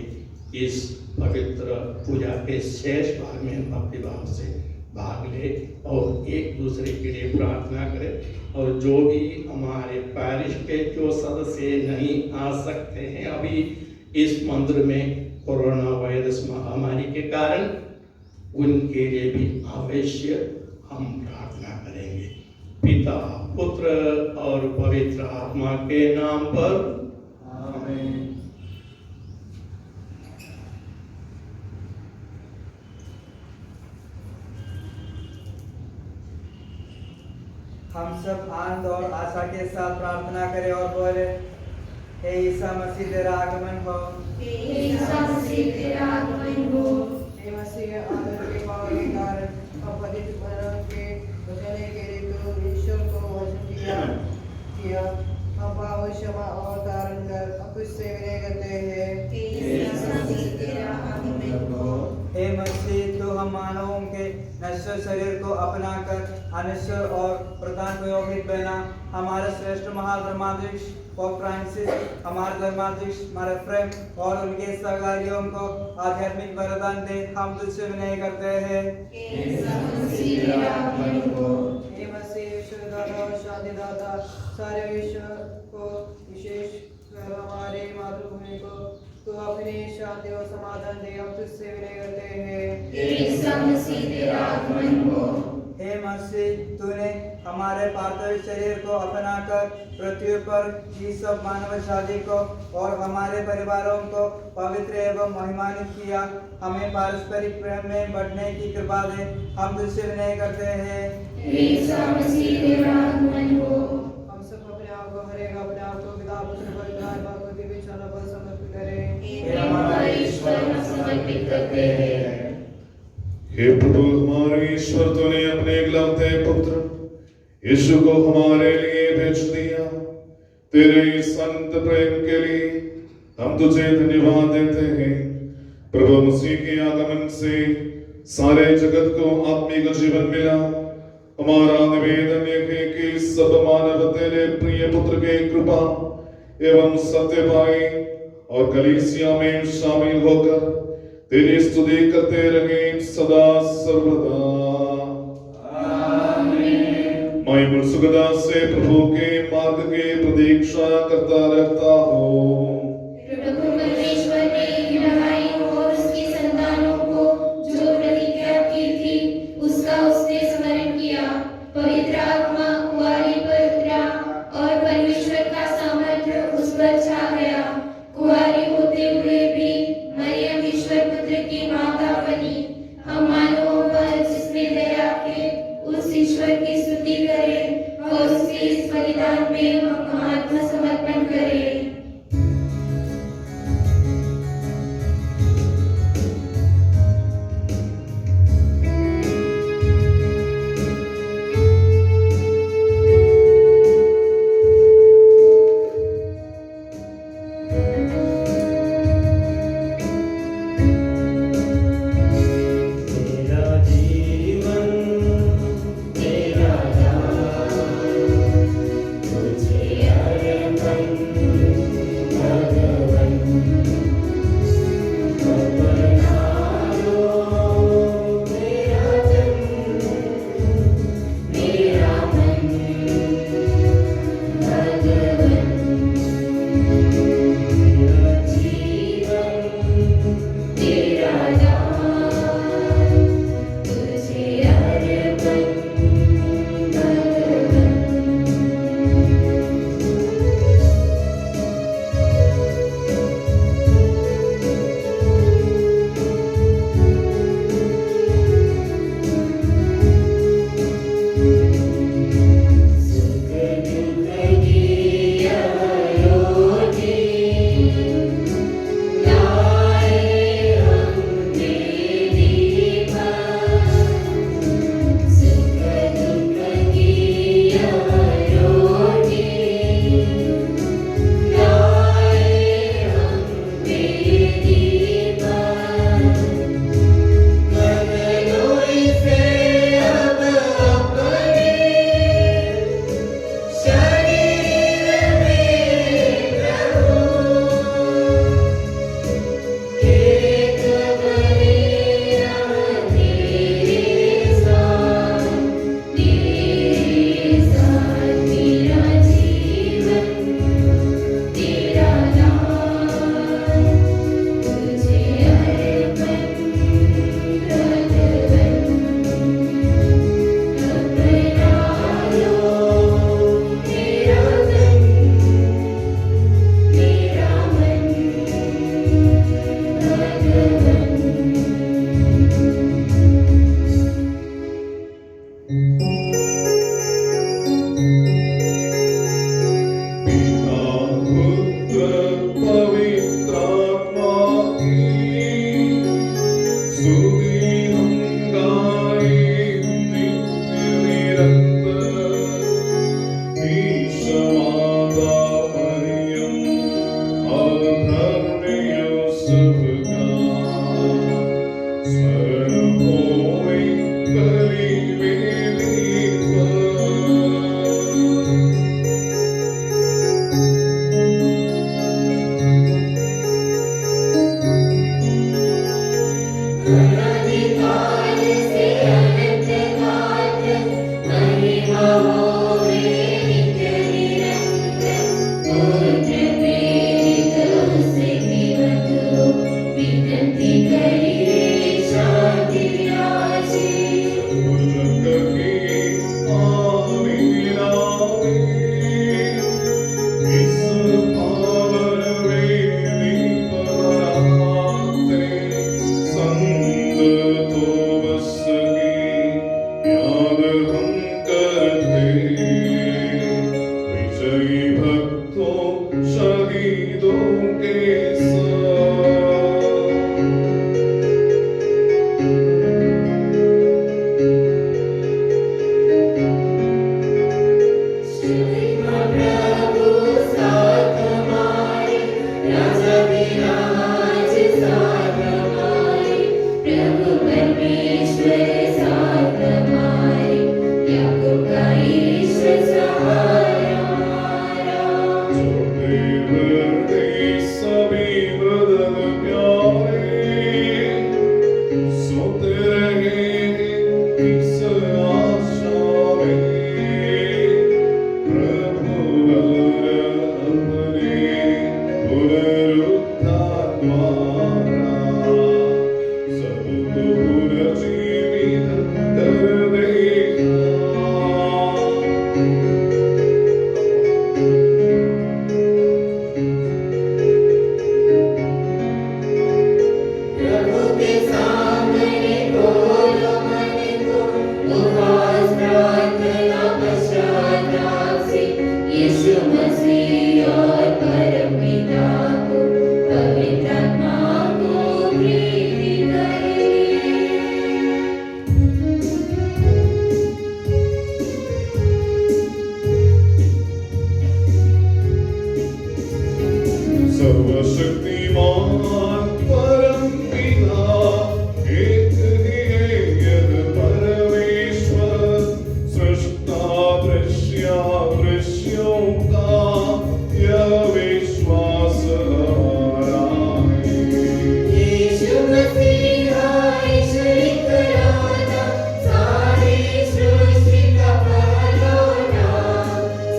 इस पवित्र पूजा के शेष भाग में भक्तिभाव से भाग ले और एक दूसरे के लिए प्रार्थना करें। और जो भी हमारे पैरिश के जो सदस्य नहीं आ सकते हैं अभी इस मंदिर में कोरोना वायरस महामारी के कारण, उनके लिए भी अवश्य हम प्रार्थना करेंगे। पिता, पुत्र और पवित्र आत्मा के नाम पर आमीन। हम सब आनंद और आशा के साथ प्रार्थना करें और बोले, हे ईसा मसीह तेरा आगमन हो, हे ईसा मसीह तेरा आगमन हो। हे मसीह आदर के पावन के कारण अपवित्र बनने के बचने के लिए तो ईश्वर को वचन किया। हम पाप क्षमा और धारण कर अब उससे विनय करते हैं। हे ईसा मसीह तेरा आगमन हो। हे मसीह तो हम मानवों के नश्वर शरीर को अपनाकर अनश्वर और प्रदान को योग्य बना। हमारे श्रेष्ठ महाधर्माध्यक्ष पोप फ्रांसिस, हमारे धर्माध्यक्ष हमारे फ्रेम और उनके सहकारियों को आध्यात्मिक वरदान दे, हम तुझसे विनय करते हैं। हे ईसा मसीह तेरा आगमन हो। हे मसीह ईश्वरदाता और शांतिदाता, सारे विश्व को विशेष कर हमारे मातृभूमि को तो अपनी शांति और समाधान दे, हम तुझसे विनय करते हैं। हे ईसा मसीह तेरा आगमन हो। हे मसीह, तूने हमारे पार्थिव शरीर को अपनाकर पृथ्वी पर की सब मानव जाति को और हमारे परिवारों को पवित्र एवं महिमान्वित किया। हमें पारस्परिक प्रेम में बढ़ने की कृपा दे। हम तुझसे विनय करते हैं। ईसा मसीह तेरा आगमन हो। हम सब अपने आप को हरेगा, अपने आप को पिता पुत्र पवित्र आत्मा को दिव्य इच्छा पर समर्पित करें। हे हमारे ईश्वर, हम समर्पित करते हैं। हे प्रभु हमारे ईश्वर, तूने अपने एकलौते पुत्र यीशु को हमारे लिए भेज दिया। तेरे इस संत प्रेम के लिए हम तुझे धन्यवाद देते हैं। प्रभु मसीह के आगमन से सारे जगत को आत्मिक जीवन मिला। हमारा निवेदन है कि सब मानव तेरे प्रिय पुत्र के कृपा एवं सत्य पाए और कलीसिया में शामिल होकर तेरी स्तुति करते रहे सदा सर्वदा। मैं मुत्सुकता से प्रभु के मार्ग के प्रतीक्षा करता रहता हूँ। प्रभु परमेश्वर ने इब्राहिम और उसकी संतानों को जो प्रतिज्ञा की थी, उसका उसने स्मरण किया। पवित्र आत्मा कुंवारी पर उतरा और परमेश्वर का सामर्थ्य उस पर छा गया। कुंवारी होते हुए भी मरियम ईश्वर पुत्र की माता बनी। हम मानवों पर जिसने दया की, उस ईश्वर की स्तुति करें और उसके इस बलिदान में हम आत्मसमर्पण करें। यीशु मसीह और परमपिता को पवित्र आत्मा को प्रीति करे। सर्वशक्तिमान परमपिता एक ही है यह परमेश्वर, सृष्टा दृश्यों का यह विश्वास हमारा है। यीशु मसीह ईश्वर इकलौता, सारी सृष्टि का पहलौना,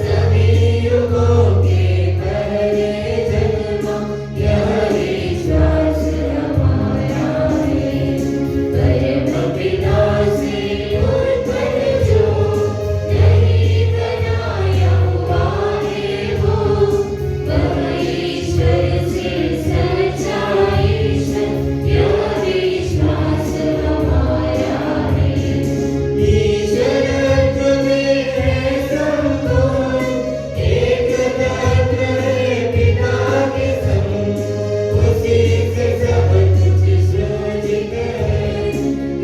सभी युगों के पहले जन्मा, यह विश्वास हमारा है। परमपिता से उत्पन्न जो नहीं बनाया हुआ है वो, वह ईश्वर से सच्चा ईश्वर, यह विश्वास हमारा है। ईश्वर में है संपूर्ण, एक तत्व है पिता के सम, उसी से सब कुछ सृजित है,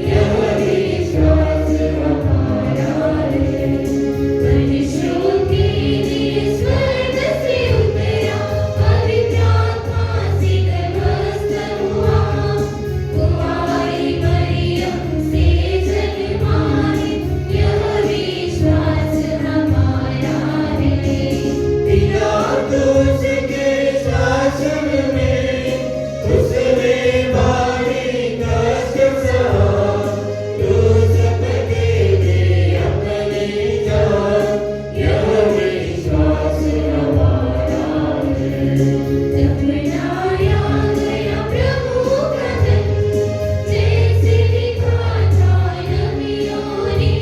यह विश्वास हमारा है। मनुष्यों के लिए स्वर्ग से उतरा, पवित्र आत्मा से गर्भस्थ हुआ, कुमारी मरियम से जन्मा है, यह विश्वास हमारा है। पिलातुस के शासन में उसने भारी कष्ट सहा, यूसुफ दे अपनी जान, यह विश्वास हमारा है। दफनाया गया प्रभु का तन, जैसे लिखा था नबियों ने,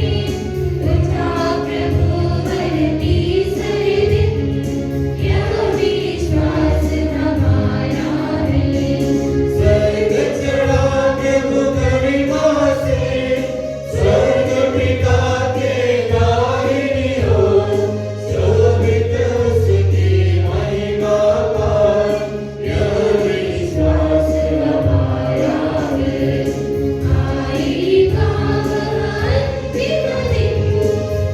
उठा प्रभु हर तीसरे दिन, यह विश्वास हमारा है। स्वर्ग चढ़ा प्रभु गरिमा से, स्वर्ग पिता के दाहिनी ओर, शोभित उसकी महिमा पार, यह विश्वास हमारा है। आएगा वह अंतिम दिन,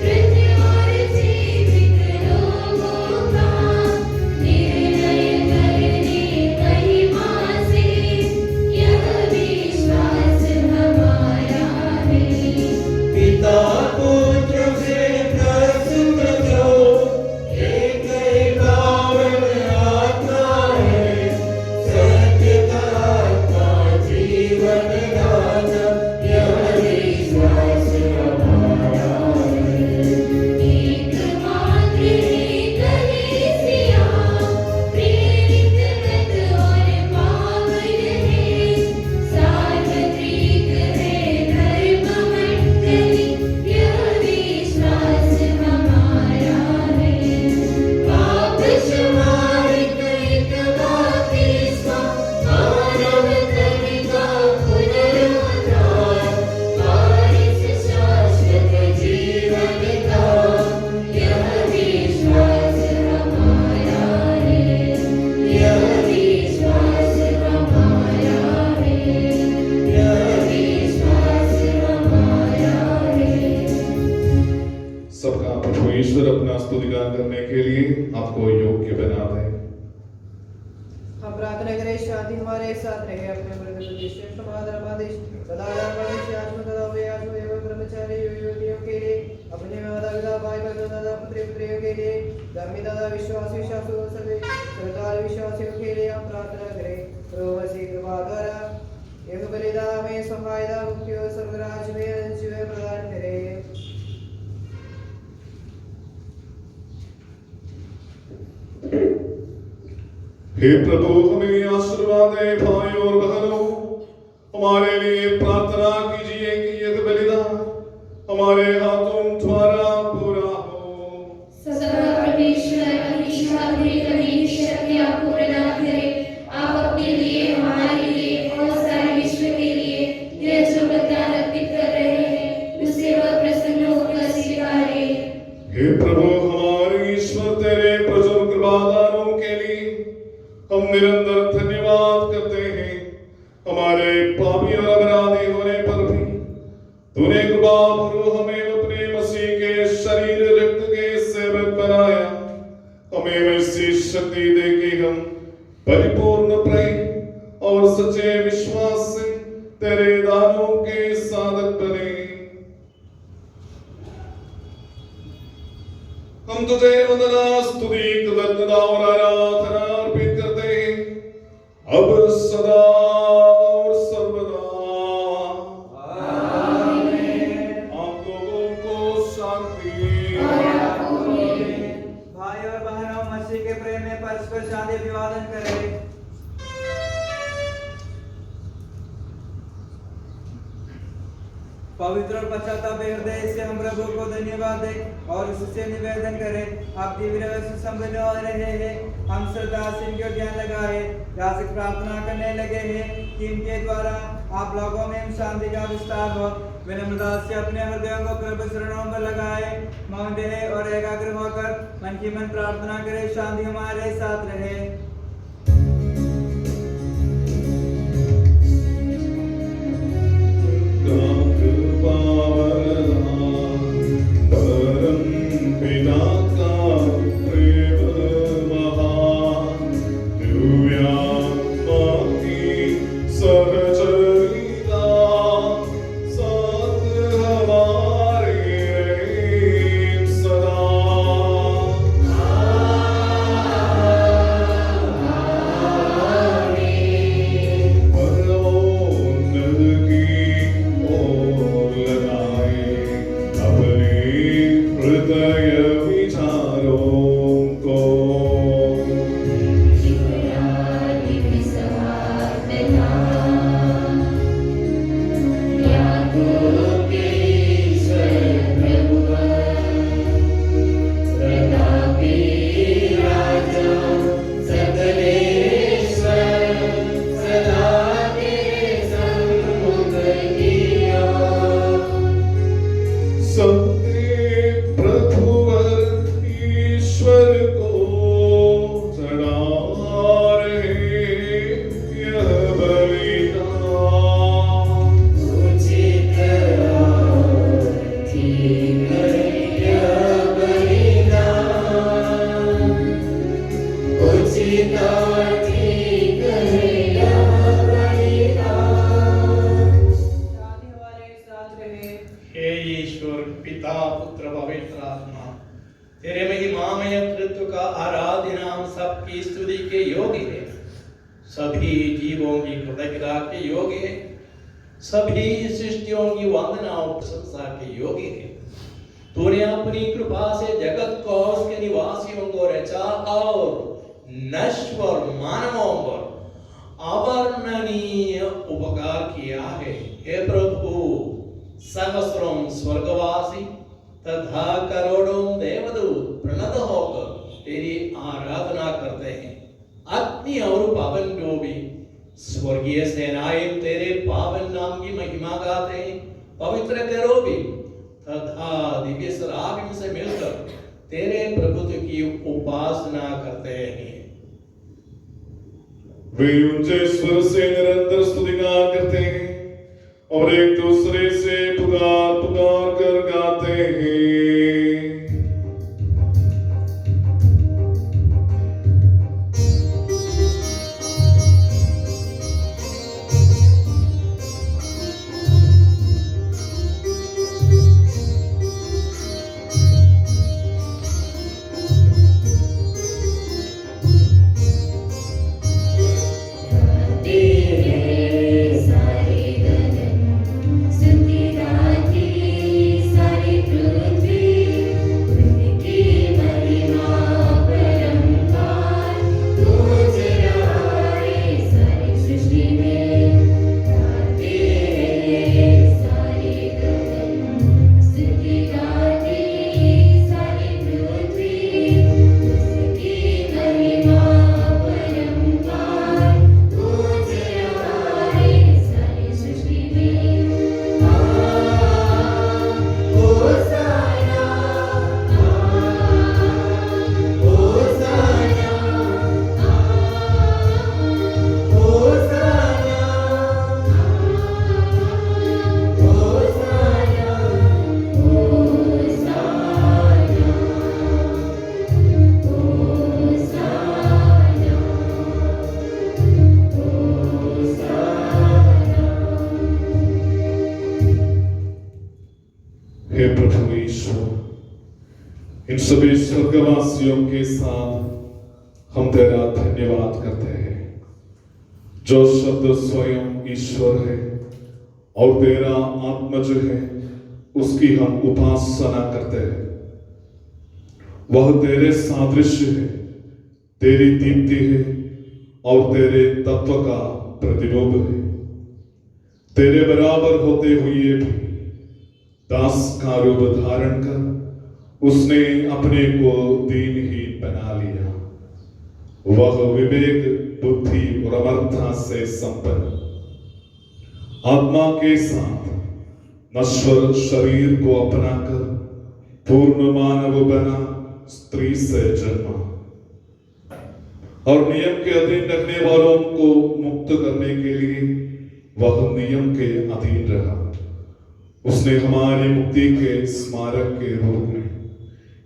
मृत और जीवित लोगों का निर्णय करने महिमा से, यह विश्वास हमारा है। पिता पुत्र से प्रसूत जो एक ही पावन आत्मा है, सत्य का आत्मा जीवन दाता, यह विश्वास हमारा है। एकमात्र एक कलीसिया, प्रेरित और पावन है, सार्वत्रिक है धर्म मंडली, यह विश्वास हमारा है। पाप क्षमायित एक बपतिस्मा, मानव तन का पुनरुद्धार, वारिस शाश्वत जीवन का, यह विश्वास हमारा है। यह विश्वास हमारा है। यह विश्वास हमारा है। सबका प्रभु ईश्वर अपना स्तुतिगान करने के लिए आपको योग्य बना दे। हम प्रार्थना करें शांति हमारे साथ रहे, अपने प्रति श्रेष्ठ महाधर्माधीश सदा ब्रह्मचारी युवतियों के लिए, अपने माता पिता भाई बहनों दादा पुत्री पुत्रियों के लिए, धर्मी दादा विश्वासी शासकों सभी सरदार विश्वासियों के लिए हम प्रार्थना करें। प्रभु मसीह कृपा द्वारा एक बलिदान में सहायता मुक्ति और स्वर्गराज में अंश प्रदान करें। हे प्रभु हमें आशीर्वाद दे, भाइयों और बहनों हमारे लिए प्रार्थना कीजिए कि यह बलिदान हमारे हाथों द्वारा पूरा हो। सदा परमेश्वर अनिश्वादी कभी शक्तियाँ पूर्ण करे, आप अपने लिए, हमारे लिए और सारे विश्व के लिए यह जो बलिदान अर्पित कर रहे हैं, उससे वह प्रसन्न होकर स्वीकारे। हे प्रभु हमारी ईश्वर तेरे प्रचुर कृपादानों के लिए हम निरंतर धन्यवाद करते हैं। हमारे पापी और अपराधी होने पर भी तूने कृपा पूर्वक हमें अपने मसीह के शरीर रक्त के सेवक बनाया। हमें ऐसी शक्ति दे कि हम परिपूर्ण प्रेम और सच्चे विश्वास से तेरे दानों के साधक बने। हम तुझे वंदना स्तुति कृतज्ञता और आराधना अर्पित करते हैं अब सदा और सर्वदा। आमीन। आप लोगों को शांति। भाई और बहनों, मसीह के प्रेम में परस्पर शांति अभिवादन करें। पवित्र और पश्चाताप हृदय से हम प्रभु को धन्यवाद दें और उससे निवेदन करें। आप दिव्य से संपन्न हो रहे हैं, हम श्रद्धा से इनके ध्यान लगाए याचिक प्रार्थना करने लगे हैं कि इनके द्वारा आप लोगों में शांति का विस्तार हो। विनम्रता से अपने हृदयों को प्रभु शरणों पर लगाए, मौन रहे और एकाग्र होकर मन की मन प्रार्थना करें। शांति हमारे साथ रहे। सभी जीवों की कृतज्ञता के योग्य है, सभी सृष्टियों की वंदना और प्रशंसा के योग्य है। तूने अपनी कृपा से जगत को उसके निवासियों को रचा और नश्वर मानवों पर अवर्णनीय उपकार किया है। हे प्रभु, सहस्रों स्वर्गवासी तथा करोड़ों देवदूत प्रणत होकर तेरी आराधना करते हैं। अग्नि और पावन डोबी स्वर्गीय सेनाएं तेरे पावन नाम की महिमा गाते हैं। पवित्र केरूबी तथा दिव्य सराफिम से मिलकर तेरे प्रभुत्व की उपासना करते हैं। वे ऊंचे स्वर से निरंतर स्तुतिगान करते हैं और एक दूसरे से पुकार पुकार कर गाते हैं। सारे स्वर्गवासियों के साथ हम तेरा धन्यवाद करते हैं, जो शब्द स्वयं ईश्वर है और तेरा आत्मज है, उसकी हम उपासना करते हैं। वह तेरे सादृश्य है, तेरी दीप्ति है और तेरे तत्व का प्रतिरूप है। तेरे बराबर होते हुए भी दास का रूप धारण कर उसने अपने को दीनहीन बना लिया। वह विवेक, बुद्धि और अमरता से संपन्न आत्मा के साथ नश्वर शरीर को अपनाकर पूर्ण मानव बना, स्त्री से जन्मा और नियम के अधीन रखने वालों को मुक्त करने के लिए वह नियम के अधीन रहा। उसने हमारी मुक्ति के स्मारक के रूप में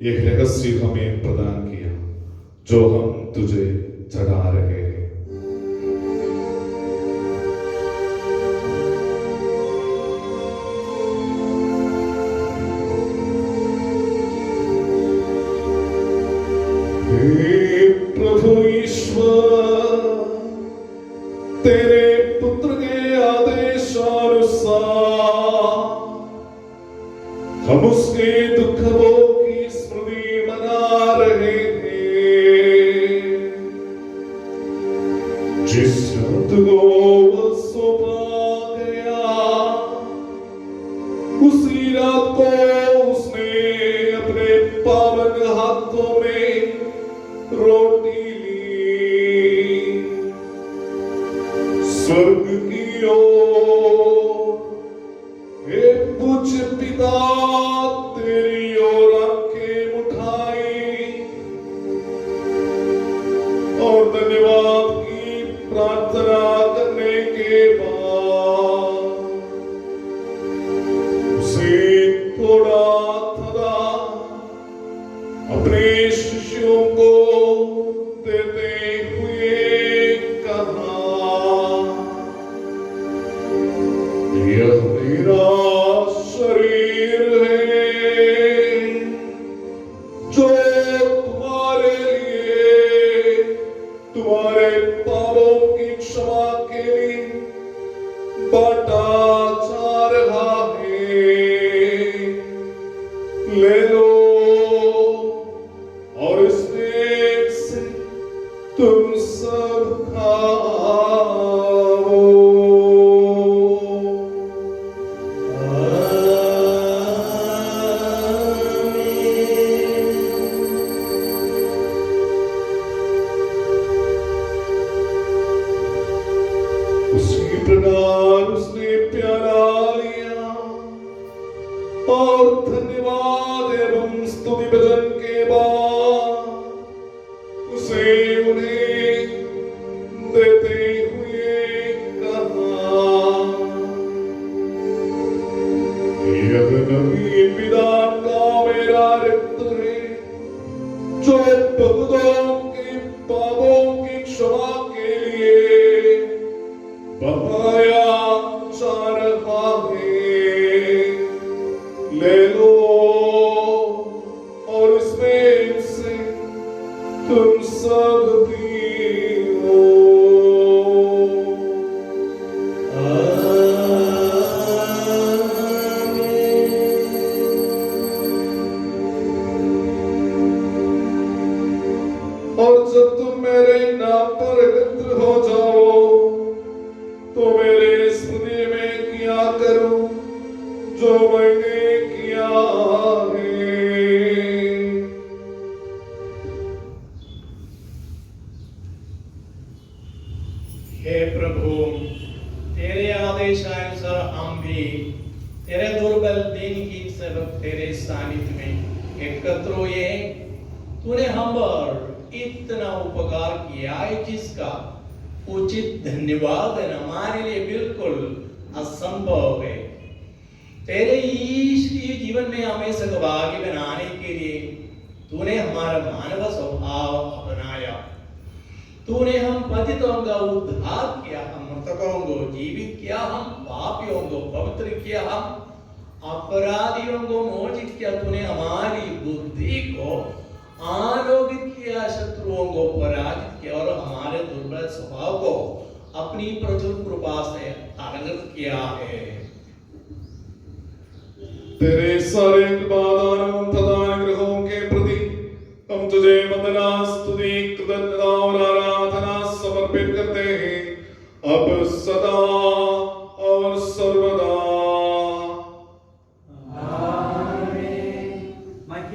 यह रहस्य हमें प्रदान किया, जो हम तुझे चढ़ा रहे हैं। हे प्रभु ईश्वर, तेरे पुत्र के आदेशानुसार हम उसके दुख भोग की स्मृति मना रहे हैं, जिस रात को वह सौंपा गया, उसी रात को उसने अपने पावन हाथों में रोटी ली, स्वर्ग की ओर, हे पूज्य पिता, तेरी ओर आंखें उठाई और धन्यवाद की प्रार्थना करने के बाद उसे थोड़ा थोड़ा अपने शिष्यों को देते हुए कहा, यह मेरा शरीर है जो तुम्हारे लिए, तुम्हारे पापों की क्षमा के लिए बांटा जा रहा है। ले लो और इसमें से तुम सब खाओ। उसी प्रकार उसने प्याला लिया और धन्यवाद एवं स्तुति भजन के बाद उसे उन्हें देते हुए कहा, यह नवीन विधान का मेरा रक्त है, जो बहुतों के पापों की क्षमा के लिए बहाया जा रहा है। ले लो और इसमें से तुम सब पियो। और जब तुम मेरे नाम पर एकत्र हो जाओ तो मेरे स्मृति में किया करो जो मैंने किया है। हे प्रभु, तेरे आदेशानुसार हम भी तेरे दुर्बल दिनहीन सेवक तेरे सानिध्य में एकत्र हुए। तूने हम पर इतना उपकार किया है जिसका उचित धन्यवाद देना हमारे लिए बिल्कुल असंभव है। तेरे ईश्वरीय जीवन में हमें सहभागी बनाने के लिए तूने हमारा मानव स्वभाव अपनाया। तूने हम पतितों का उद्धार किया, हम मृतकों को जीवित किया, हम पापियों को पवित्र किया, हम अपराधियों को मोचित किया। तूने हमारी बुद्धि को आलोकित किया, शत्रुओं को पराजित किया और हमारे दुर्बल स्वभाव को अपनी प्रचुर कृपा से आनंदित किया है। तेरे सारे कृपादानों तथा अनुग्रहों के प्रति हम तुझे वंदना, स्तुति, कृतज्ञता और आराधना समर्पित करते हैं, अब सदा और सर्वदा।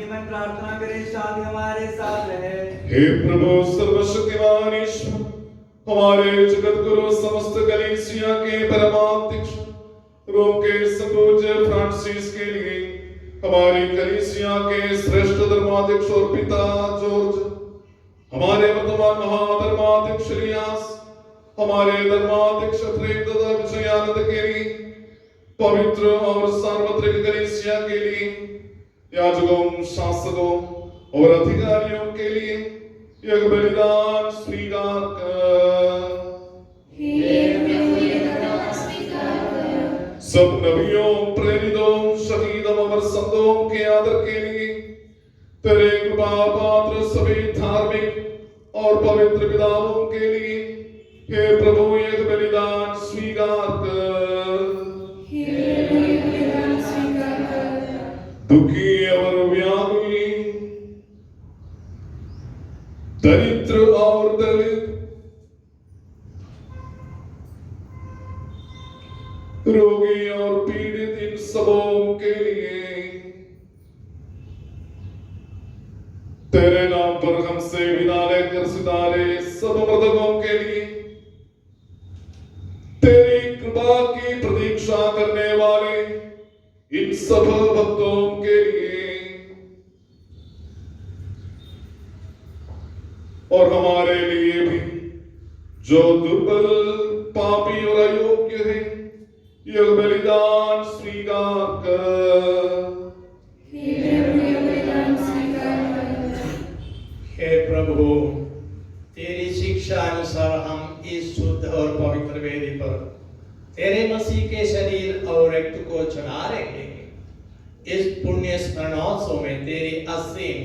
में प्रार्थना करें, शांति हमारे साथ रहे। हे प्रभु सर्वशक्तिमान ईश्वर, हमारे जगत गुरु समस्त कलीसिया के परमाध्यक्ष रोम के सपूज्य फ्रांसिस के लिए, हमारी कलीसिया के श्रेष्ठ धर्माध्यक्ष और पिता जॉर्ज, हमारे वर्तमान महाधर्माध्यक्ष लियास, हमारे धर्माध्यक्ष तथा विजयानंद के लिए, पवित्र और सार्वत्रिक कलीसिया के लिए, याजकों, शासकों और अधिकारियों के लिए यह बलिदान स्वीकार कर। सब नबियों, प्रेरितों, शहीदों और संतों के आदर के लिए तेरे कृपा पात्र सभी धार्मिक और पवित्र पिताओं के लिए हे प्रभु यह बलिदान स्वीकार कर। दुखी और व्याकुली, दरिद्र और दलित, रोगी और पीड़ित, इन सबों के लिए तेरे नाम पर हमसे विदा लेकर सितारे सब मृतकों के लिए, तेरी कृपा की प्रतीक्षा करने वाले इन सब भक्तों के लिए और हमारे लिए भी जो दुर्बल, पापी और अयोग्य है, यह बलिदान स्वीकार कर। हे प्रभु, तेरी शिक्षा अनुसार हम इस शुद्ध और पवित्र वेदी पर तेरे मसीह के शरीर और रक्त को चढ़ा रहे हैं। इस पुण्य स्मरणोत्सव में तेरी असीम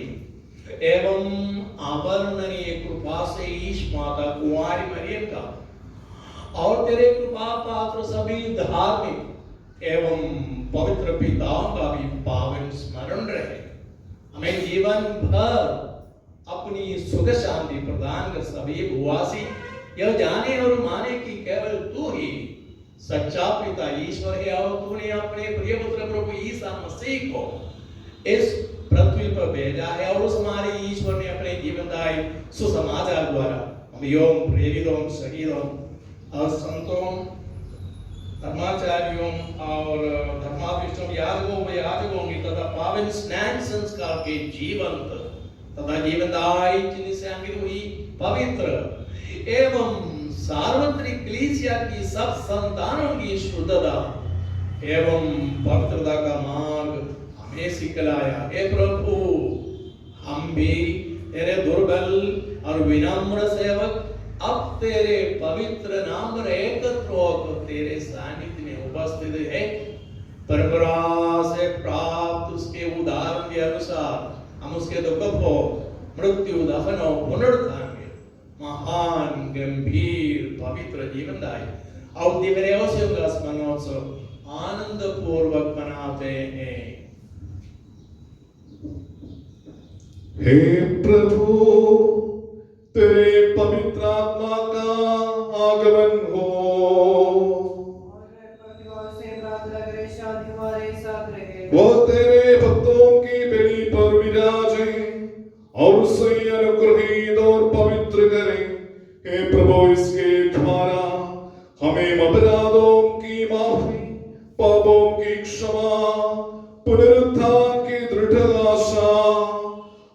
एवं अवर्णनीय कृपा से ईश माता कुंवारी मरियम का और तेरे कृपा पात्र सभी धार्मिक एवं पवित्र पिताओं का भी पावन स्मरण रहे। हमें जीवन भर अपनी सुख शांति प्रदान कर सभी भूवासी यह जाने और माने कि केवल तू ही सच्चा पिता ईश्वर है और तूने अपने प्रिय पुत्र प्रभु ईसा मसीह को इस पृथ्वी पर भेजा है और उस हमारे ईश्वर ने अपने जीवनदायी सुसमाचार द्वारा हम प्रेरितों, शहीदों और संतों, धर्माचार्यों और धर्माध्यक्षों, याजकों की तथा पावन स्नान संस्कार के जीवंत तथा जीवनदायी चिन्ह से अंकित हुई पवित्र एवं सार्वत्रिक कलीसिया की सब संतानों की शुद्धता एवं पवित्रता का मार्ग हमें सिखलाया। हे प्रभु, हम भी तेरे दुर्बल और विनम्र सेवक अब तेरे पवित्र नाम पर एकत्र होकर तेरे सानिध्य में उपस्थित है। परंपरा से प्राप्त उसके उदाहरण के अनुसार हम उसके दुख को मृत्यु, दफन और पुनरुत्थान महान, गंभीर, पवित्र जीवनदायी और दिव्यों का स्मरणोत्सव आनंद पूर्वक मनाते हैं। हे प्रभु, तेरे पवित्र आत्मा का आगमन हो वो तेरे भक्तों की बेड़ी पर विराजे और उसे अनुग्रहित और पवित्र करे। हे प्रभु, इसके द्वारा हमें अपराधों की माफी, पापों की क्षमा, पुनरुत्थान की दृढ़ आशा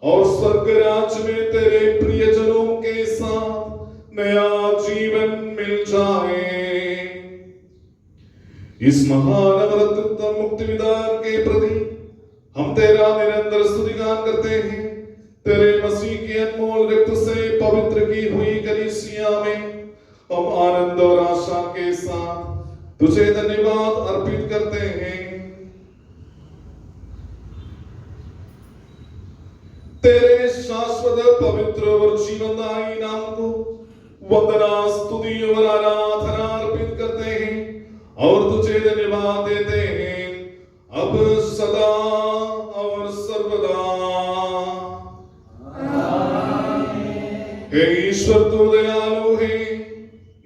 और स्वर्ग राज्य में तेरे प्रियजनों के साथ नया जीवन मिल जाए। इस महान अमृत मुक्ति विधान के प्रति हम तेरा निरंतर स्तुतिगान करते हैं। तेरे मसीह के अनमोल रक्त से पवित्र की हुई कलीसिया में हम आनंद और आशा के साथ तुझे धन्यवाद अर्पित करते हैं। तेरे शाश्वत पवित्र और जीवनदायी नाम को वंदना स्तुति और आराधना अर्पित करते हैं और तुझे धन्यवाद देते हैं अब सदा और सर्वदा। हे ईश्वर तू दयालु है,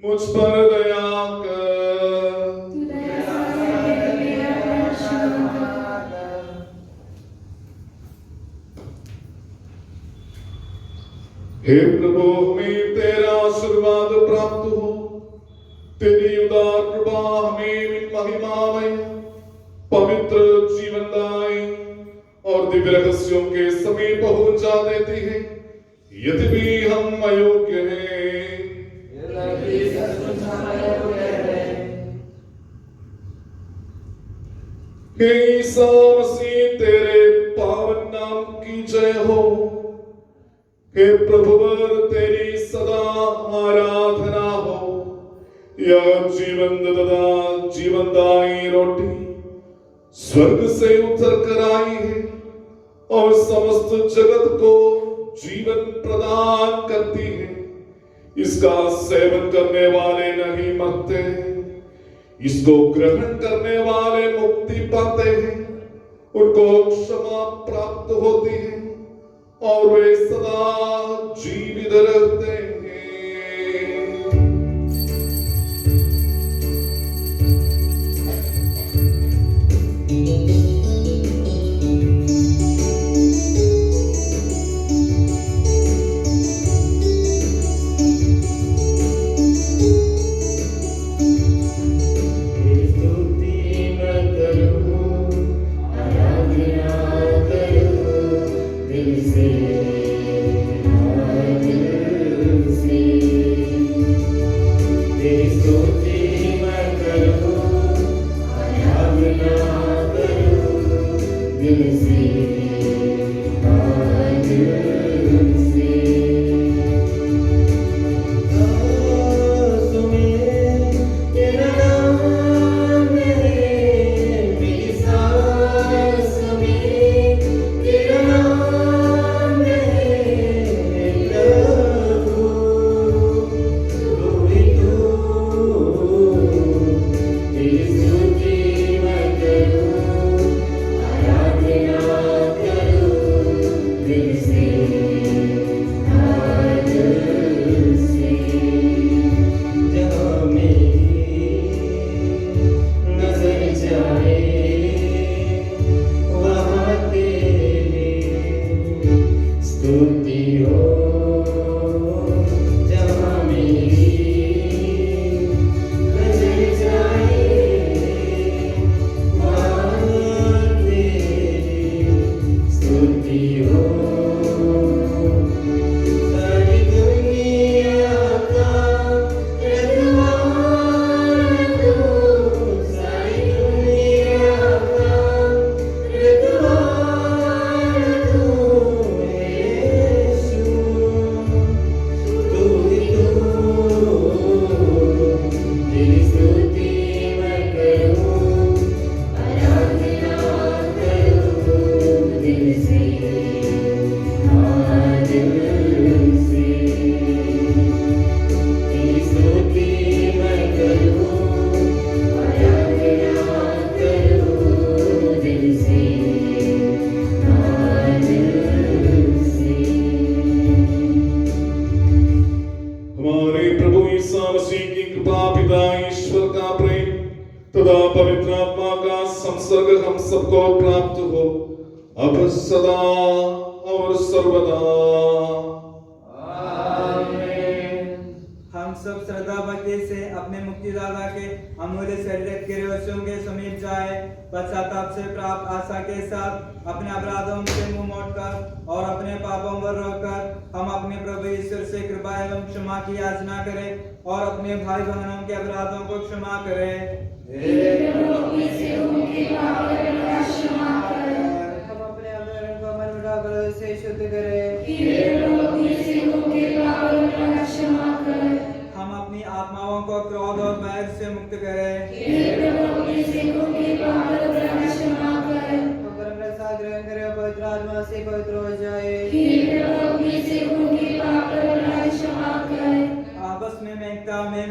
मुझ पर दया कर। हे प्रभु हमें तेरा आशीर्वाद प्राप्त हो, तेरी उदार कृपा हमें महिमामय पवित्र जीवनदायी और दिव्य रहस्यों के समीप पहुंचा देती है, यदि भी हम अयोग्य हैं। हे ईसा मसीह तेरे पावन नाम की जय हो। हे प्रभुवर तेरी सदा आराधना हो। यह जीवनदायी रोटी स्वर्ग से उतर कर आई है और समस्त जगत को जीवन प्रदान करती है। इसका सेवन करने वाले नहीं मरते, इसको ग्रहण करने वाले मुक्ति पाते हैं, उनको क्षमा प्राप्त होती है और वे सदा जीवित रहते हैं। ग्रहण करे पवित्र आत्मा से पवित्र हो जाए।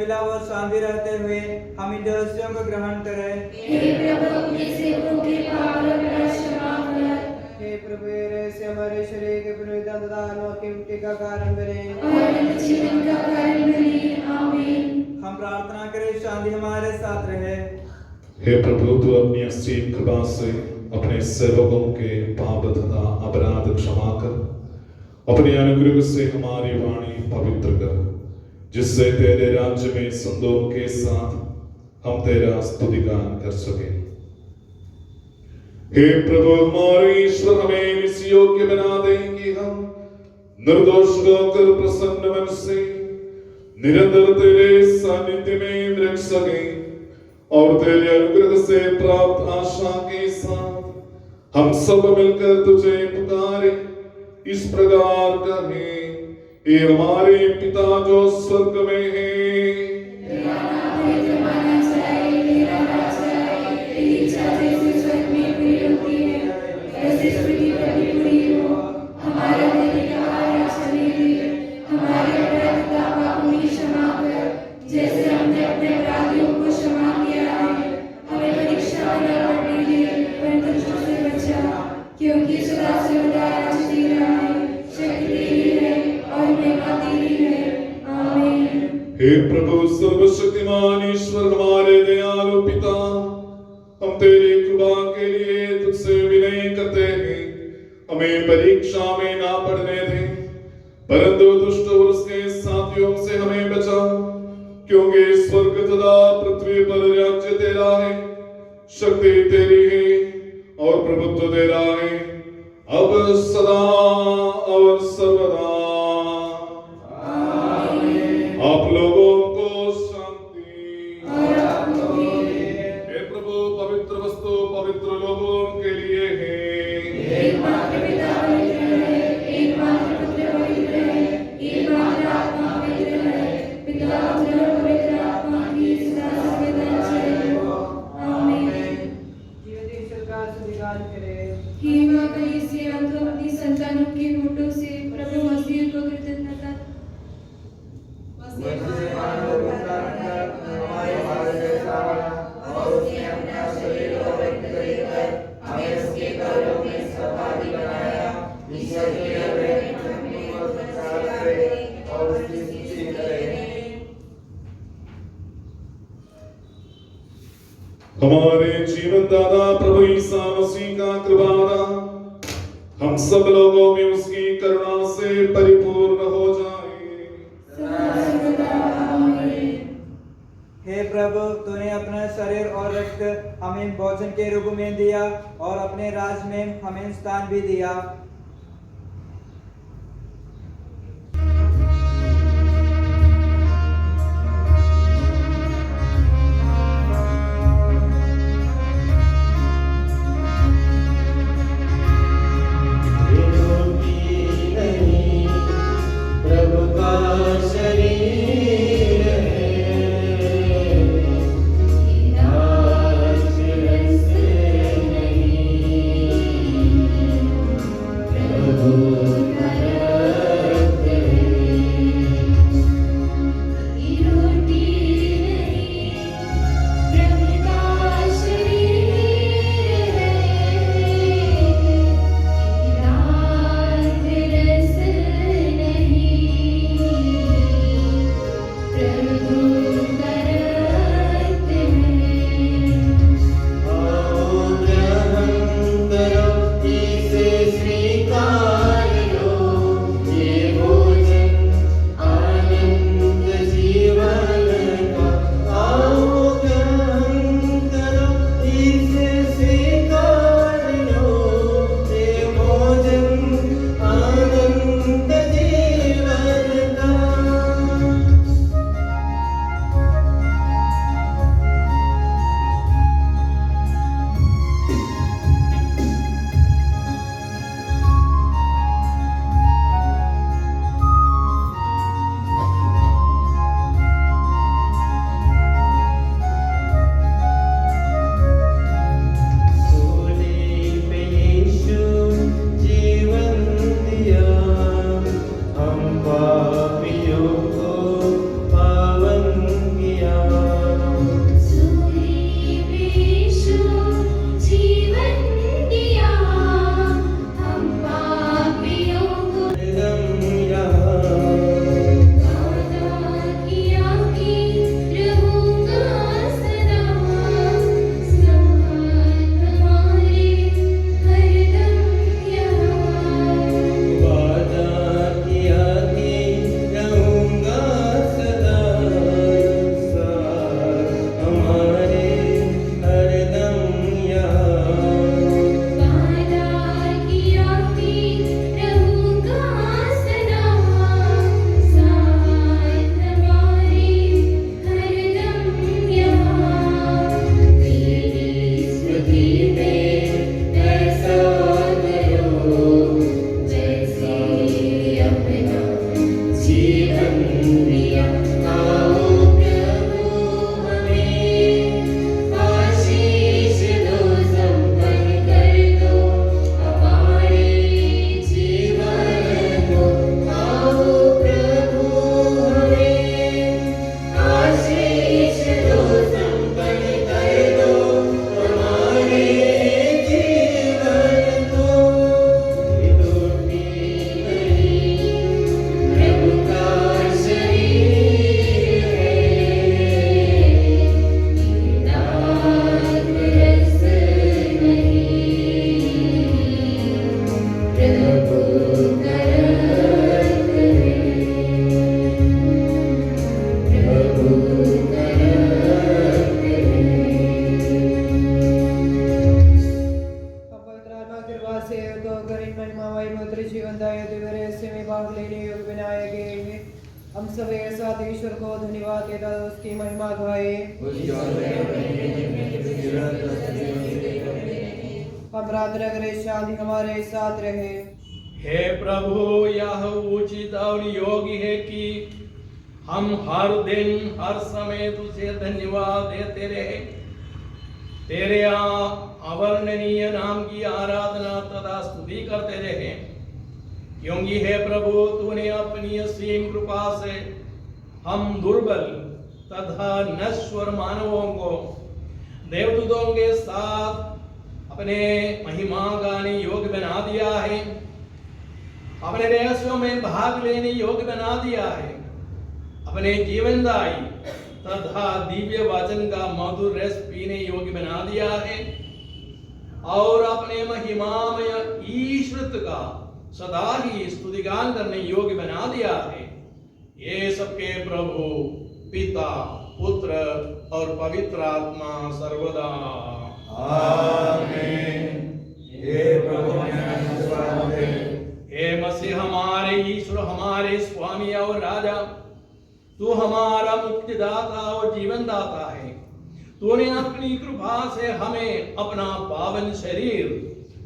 मिलाप और शांति रहते हुए हम इन रहस्यों को ग्रहण करें। हे प्रभु अपने सेवकों के पाप और अपराध क्षमा कर। हे प्रभु ये रहस्य हमारे शरीर के पुनरुत्थान तथा आत्मा की मुक्ति का कारण बने और अनंत जीवन का कारण बने। आमीन। हम प्रार्थना करें, शांति हमारे साथ रहे। हे प्रभु, तू अपनी असीम कृपा से अपने सेवकों के पाप तथा अपराध क्षमा कर, अपने अनुग्रह से हमारी वाणी पवित्र कर, जिससे तेरे राज्य में संतों के साथ हम तेरा स्तुतिगान कर सके। हे प्रभु हमारे ईश्वर, हमें इस योग्य बना दे कि हम निर्दोष होकर प्रसन्न मन से निरंतर तेरे सानिध्य में रख सके और तेरे अनुग्रह से प्राप्त आशा के साथ हम सब मिलकर तुझे पुकारे इस प्रकार कहें, ये हमारे पिता जो स्वर्ग में है, तेरा नाम माना जाए, तेरा राज आए, तेरी इच्छा जैसे स्वर्ग में पूरी होती है वैसे पृथ्वी पर भी पूरी हो। हमारा दैनिक आहार आज हमें दे, हमारे अपराध तथा पापों की क्षमा कर, जैसे हमने अपने अपराधियों को क्षमा किया है। हमें परीक्षा में न पड़ने दे, परंतु दुष्ट से बचा, क्योंकि सदा सर्वदा राज्य तेरा है, शक्ति तेरी है और महिमा तेरी है। आमीन। हे प्रभु सर्वशक्तिमान ईश्वर, हमारे दयालु पिता, हम तेरी कृपा के लिए तुझसे विनय करते हैं, हमें परीक्षा में ना पड़ने दे, परंतु दुष्ट और उसके साथियों से हमें बचा, क्योंकि स्वर्ग तथा पृथ्वी पर राज्य तेरा है, शक्ति तेरी है और प्रभुत्व तेरा है, अब सदा और सर्वदा। आप लोगों को शांति। हे प्रभु, पवित्र वस्तु पवित्र लोगों के लिए है। एकमात्र पिता पवित्र है, एकमात्र पुत्र पवित्र है, एकमात्र आत्मा पवित्र है, पिता पुत्र और पवित्र आत्मा की सदा सर्वदा जय हो। आमीन। जीवित ईश्वर का स्तुतिगान करें। हे माँ कलीसिया, तो अपनी संतानों के होठों से प्रभु मसीह को कृतज्ञता और उसने अपना शरीर और रक्त देकर हमें उसके गौरव में सहभागी बनाया। ईश्वर की अपनी प्रशंसा करें और उसकी स्तुति करें। हमारे जीवन दाता प्रभु ईसा मसीह का कृपाना हम सब लोगों में उसकी करुणा से परिपूर्ण हो जाए। हे प्रभु, तूने अपना शरीर और रक्त हमें भोजन के रूप में दिया और अपने राज में हमें स्थान भी दिया। गाएंगे। हम सब एक साथ ईश्वर को धन्यवाद देता उसकी महिमा गाए। हम प्रार्थना करें शांति हमारे साथ रहे। हे प्रभु, यह उचित और योग्य है कि हम हर दिन हर समय तुझे धन्यवाद देते रहे, तेरे अवर्णनीय नाम की आराधना तथा स्तुति करते रहे, क्योंकि हे प्रभु तूने अपनी असीम कृपा से हम दुर्बल तथा नश्वर मानवों को देवदूतों के साथ अपने महिमा गाने योग्य बना दिया है, अपने रहस्यों में भाग लेने योग्य बना दिया है, अपने जीवनदायी तथा दिव्य वचन का मधुर रस पीने योग्य बना दिया है और अपने महिमामय ईश्वरत्व का सदा ही स्तुतिगान करने योग्य बना दिया है। ये सबके प्रभु पिता पुत्र और पवित्र आत्मा सर्वदा आमीन। हे प्रभु हे मसीह हमारे ईश्वर, हमारे स्वामी और राजा, तू हमारा मुक्तिदाता और जीवन दाता है। तूने अपनी कृपा से हमें अपना पावन शरीर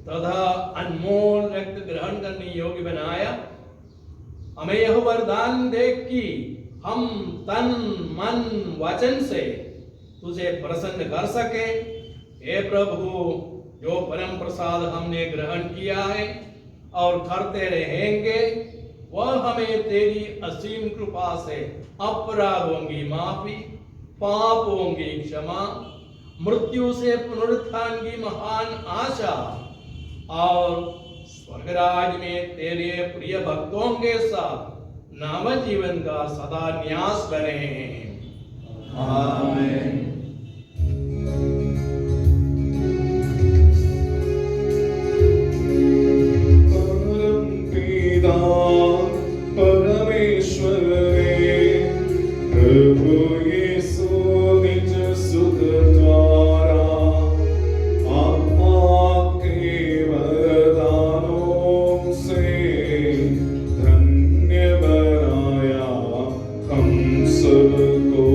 तथा अनमोल रक्त ग्रहण करने योग्य बनाया। हमें यह वरदान दे कि हम तन मन वचन से तुझे प्रसन्न कर सके। हे प्रभु, जो परम प्रसाद हमने ग्रहण किया है और करते रहेंगे, वह हमें तेरी असीम कृपा से अपराधों की माफी, पापों की क्षमा, मृत्यु से पुनरुत्थान की महान आशा और स्वर्गराज में तेरे प्रिय भक्तों के साथ नव जीवन का सदा न्यास बने। आमीन। परमेश्वर प्रभु यीशु निज सुत द्वारा आत्मा के वरदानों से धन्य बनाया हम सबको।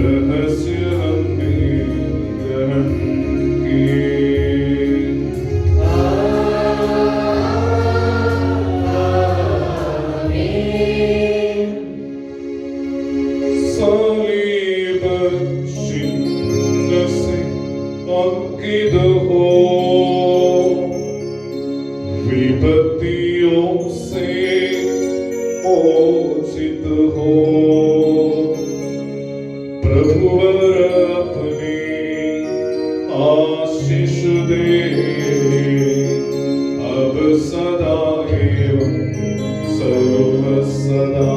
रहस्य हमने ग्रहण किए। सुरक्षित हो, विपत्तियों से मोचित हो। प्रभुवर अपनी आशीष दे, अब सदा एवं सर्व सदा।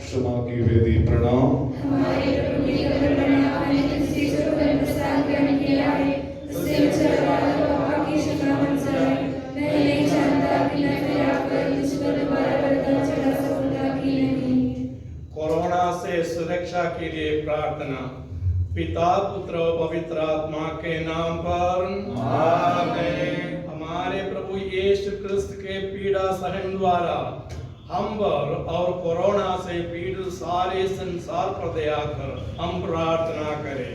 क्षमा की वेदी प्रणाम। हमारे प्रभु की करुणा हमें किसी जो पर प्रसाद करने के आए उससे उछलवा पापा की क्षमा मंजूर है। मैं नहीं जानता कि मैं फिर आकर तुझ पर दोबारा बर्तन चढ़ा सकूंगा कि नहीं। कोरोना से सुरक्षा के लिए प्रार्थना। पिता पुत्र और पवित्र आत्मा के नाम पर आमीन। हमारे प्रभु यीशु क्रिस्त के पीड़ा सहन द्वारा हम पर और कोरोना से पीड़ित सारे संसार पर दया कर हम प्रार्थना करें।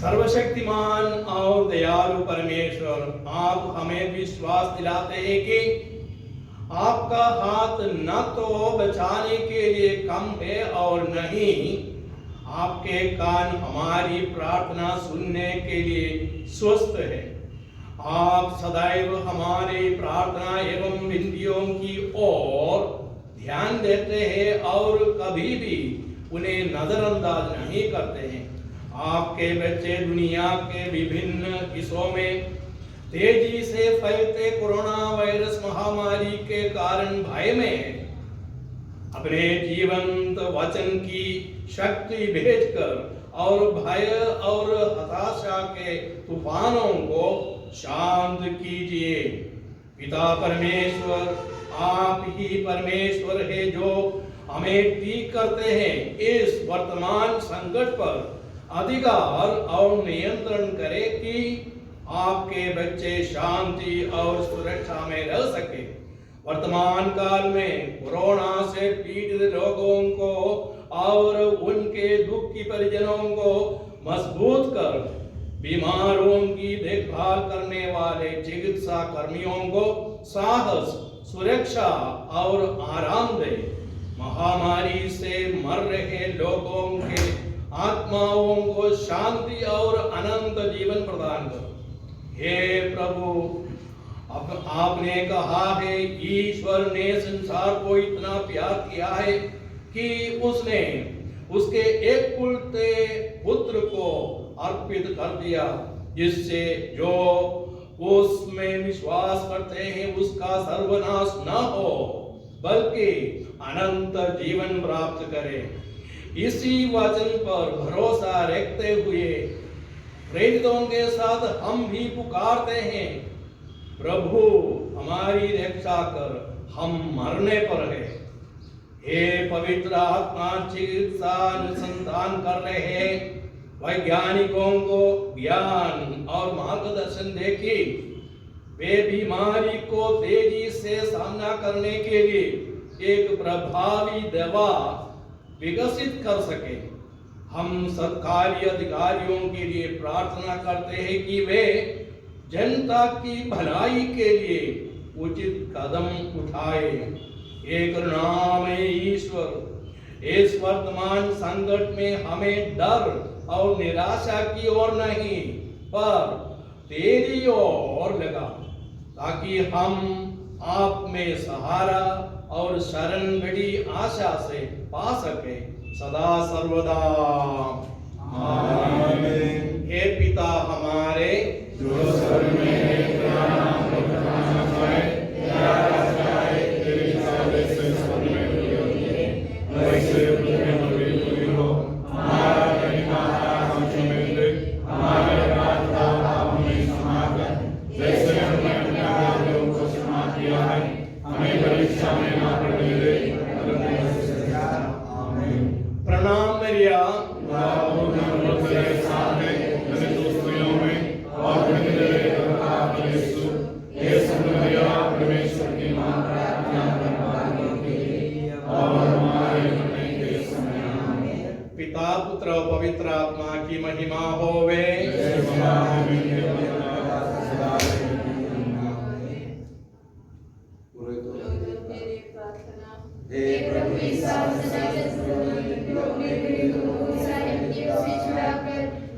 सर्वशक्तिमान और दयालु परमेश्वर, आप हमें विश्वास दिलाते हैं कि आपका हाथ न तो बचाने के लिए कम है और नहीं आपके कान हमारी प्रार्थना सुनने के लिए स्वस्थ है। आप सदैव हमारी प्रार्थना एवं विनतियों की ओर ध्यान देते हैं और कभी भी उन्हें नजरअंदाज नहीं करते हैं। आपके बच्चे दुनिया के विभिन्न हिस्सों में तेजी से फैलते कोरोना वायरस महामारी के कारण भय में हैं। अपने जीवंत वचन की शक्ति भेजकर और भय और हताशा के तूफानों को शांत कीजिए। पिता परमेश्वर, आप ही परमेश्वर है जो हमें ठीक करते हैं। इस वर्तमान संकट पर अधिकार और नियंत्रण करें कि आपके बच्चे शांति और सुरक्षा में रह सके। वर्तमान काल में कोरोना से पीड़ित लोगों को और उनके दुखी परिजनों को मजबूत कर बीमारों की देखभाल करने वाले चिकित्सा कर्मियों को साहस, सुरक्षा और आराम दे। महामारी से मर रहे लोगों के आत्माओं को शांति और अनंत जीवन प्रदान करो। हे प्रभु, अब आपने कहा है, ईश्वर ने संसार को इतना प्यार किया है कि उसने उसके एकलौते पुत्र को अर्पित कर दिया, जिससे जो उसमें विश्वास करते हैं उसका सर्वनाश न हो बल्कि अनंत जीवन प्राप्त करे। इसी वचन पर भरोसा रखते हुए प्रेरितों के साथ हम भी पुकारते हैं, प्रभु हमारी रक्षा कर, हम मरने पर है। हे पवित्र आत्मा, चिकित्सा अनुसंधान कर रहे वैज्ञानिकों को ज्ञान और मार्गदर्शन दे कि वे बीमारी को तेजी से सामना करने के लिए एक प्रभावी दवा विकसित कर सके। हम सरकारी अधिकारियों के लिए प्रार्थना करते हैं कि वे जनता की भलाई के लिए उचित कदम उठाए। एक नाम ईश्वर, इस वर्तमान संकट में हमें डर और निराशा की ओर नहीं पर तेरी ओर लगा, ताकि हम आप में सहारा और शरण बड़ी आशा से पा सके सदा सर्वदा। आमीन। हे पिता हमारे जो स्वर्ग में है, तेरा नाम प्रकाशित होए, तेरा राज्य आए, तेरी इच्छा जैसे स्वर्ग में पूरी होती है वैसे पृथ्वी पर भी पूरी हो। हमारा दैनिक आहार हमसे मिल दे, हमारे अपराध का पाप हमें क्षमा कर, जैसे हमने अपने अपराधियों को क्षमा किया है। हमें परीक्षा में न पड़ने दे, प्रणाम मरिया, तेरे साथ है, मेरे दोस्तों में और पुत्र और पवित्र आत्मा की महिमा होवे। हे प्रभु इस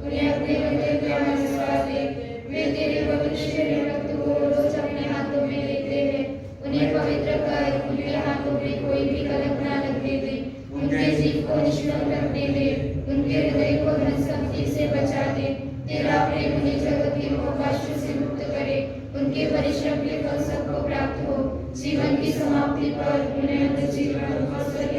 उन्हें अपने हृदय में आशीर्वाद दे। वे तेरे पवित्र शरीर रक्त को रोज अपने हाथों में लेते हैं। उन्हें पवित्र कर, उनके हाथों में कोई भी कलंक न लगने दे। उनके जीव को निष्कलंक रखने दे। उनके हृदय को धन संपत्ति से बचा दे। तेरा प्रेम उन्हें जगत के मोहपाशों से मुक्त करे। उनके परिश्रम के फल सबको प्राप्त हो। जीवन की समाप्ति पर उन्हें अंत जीवन और स्वर्ग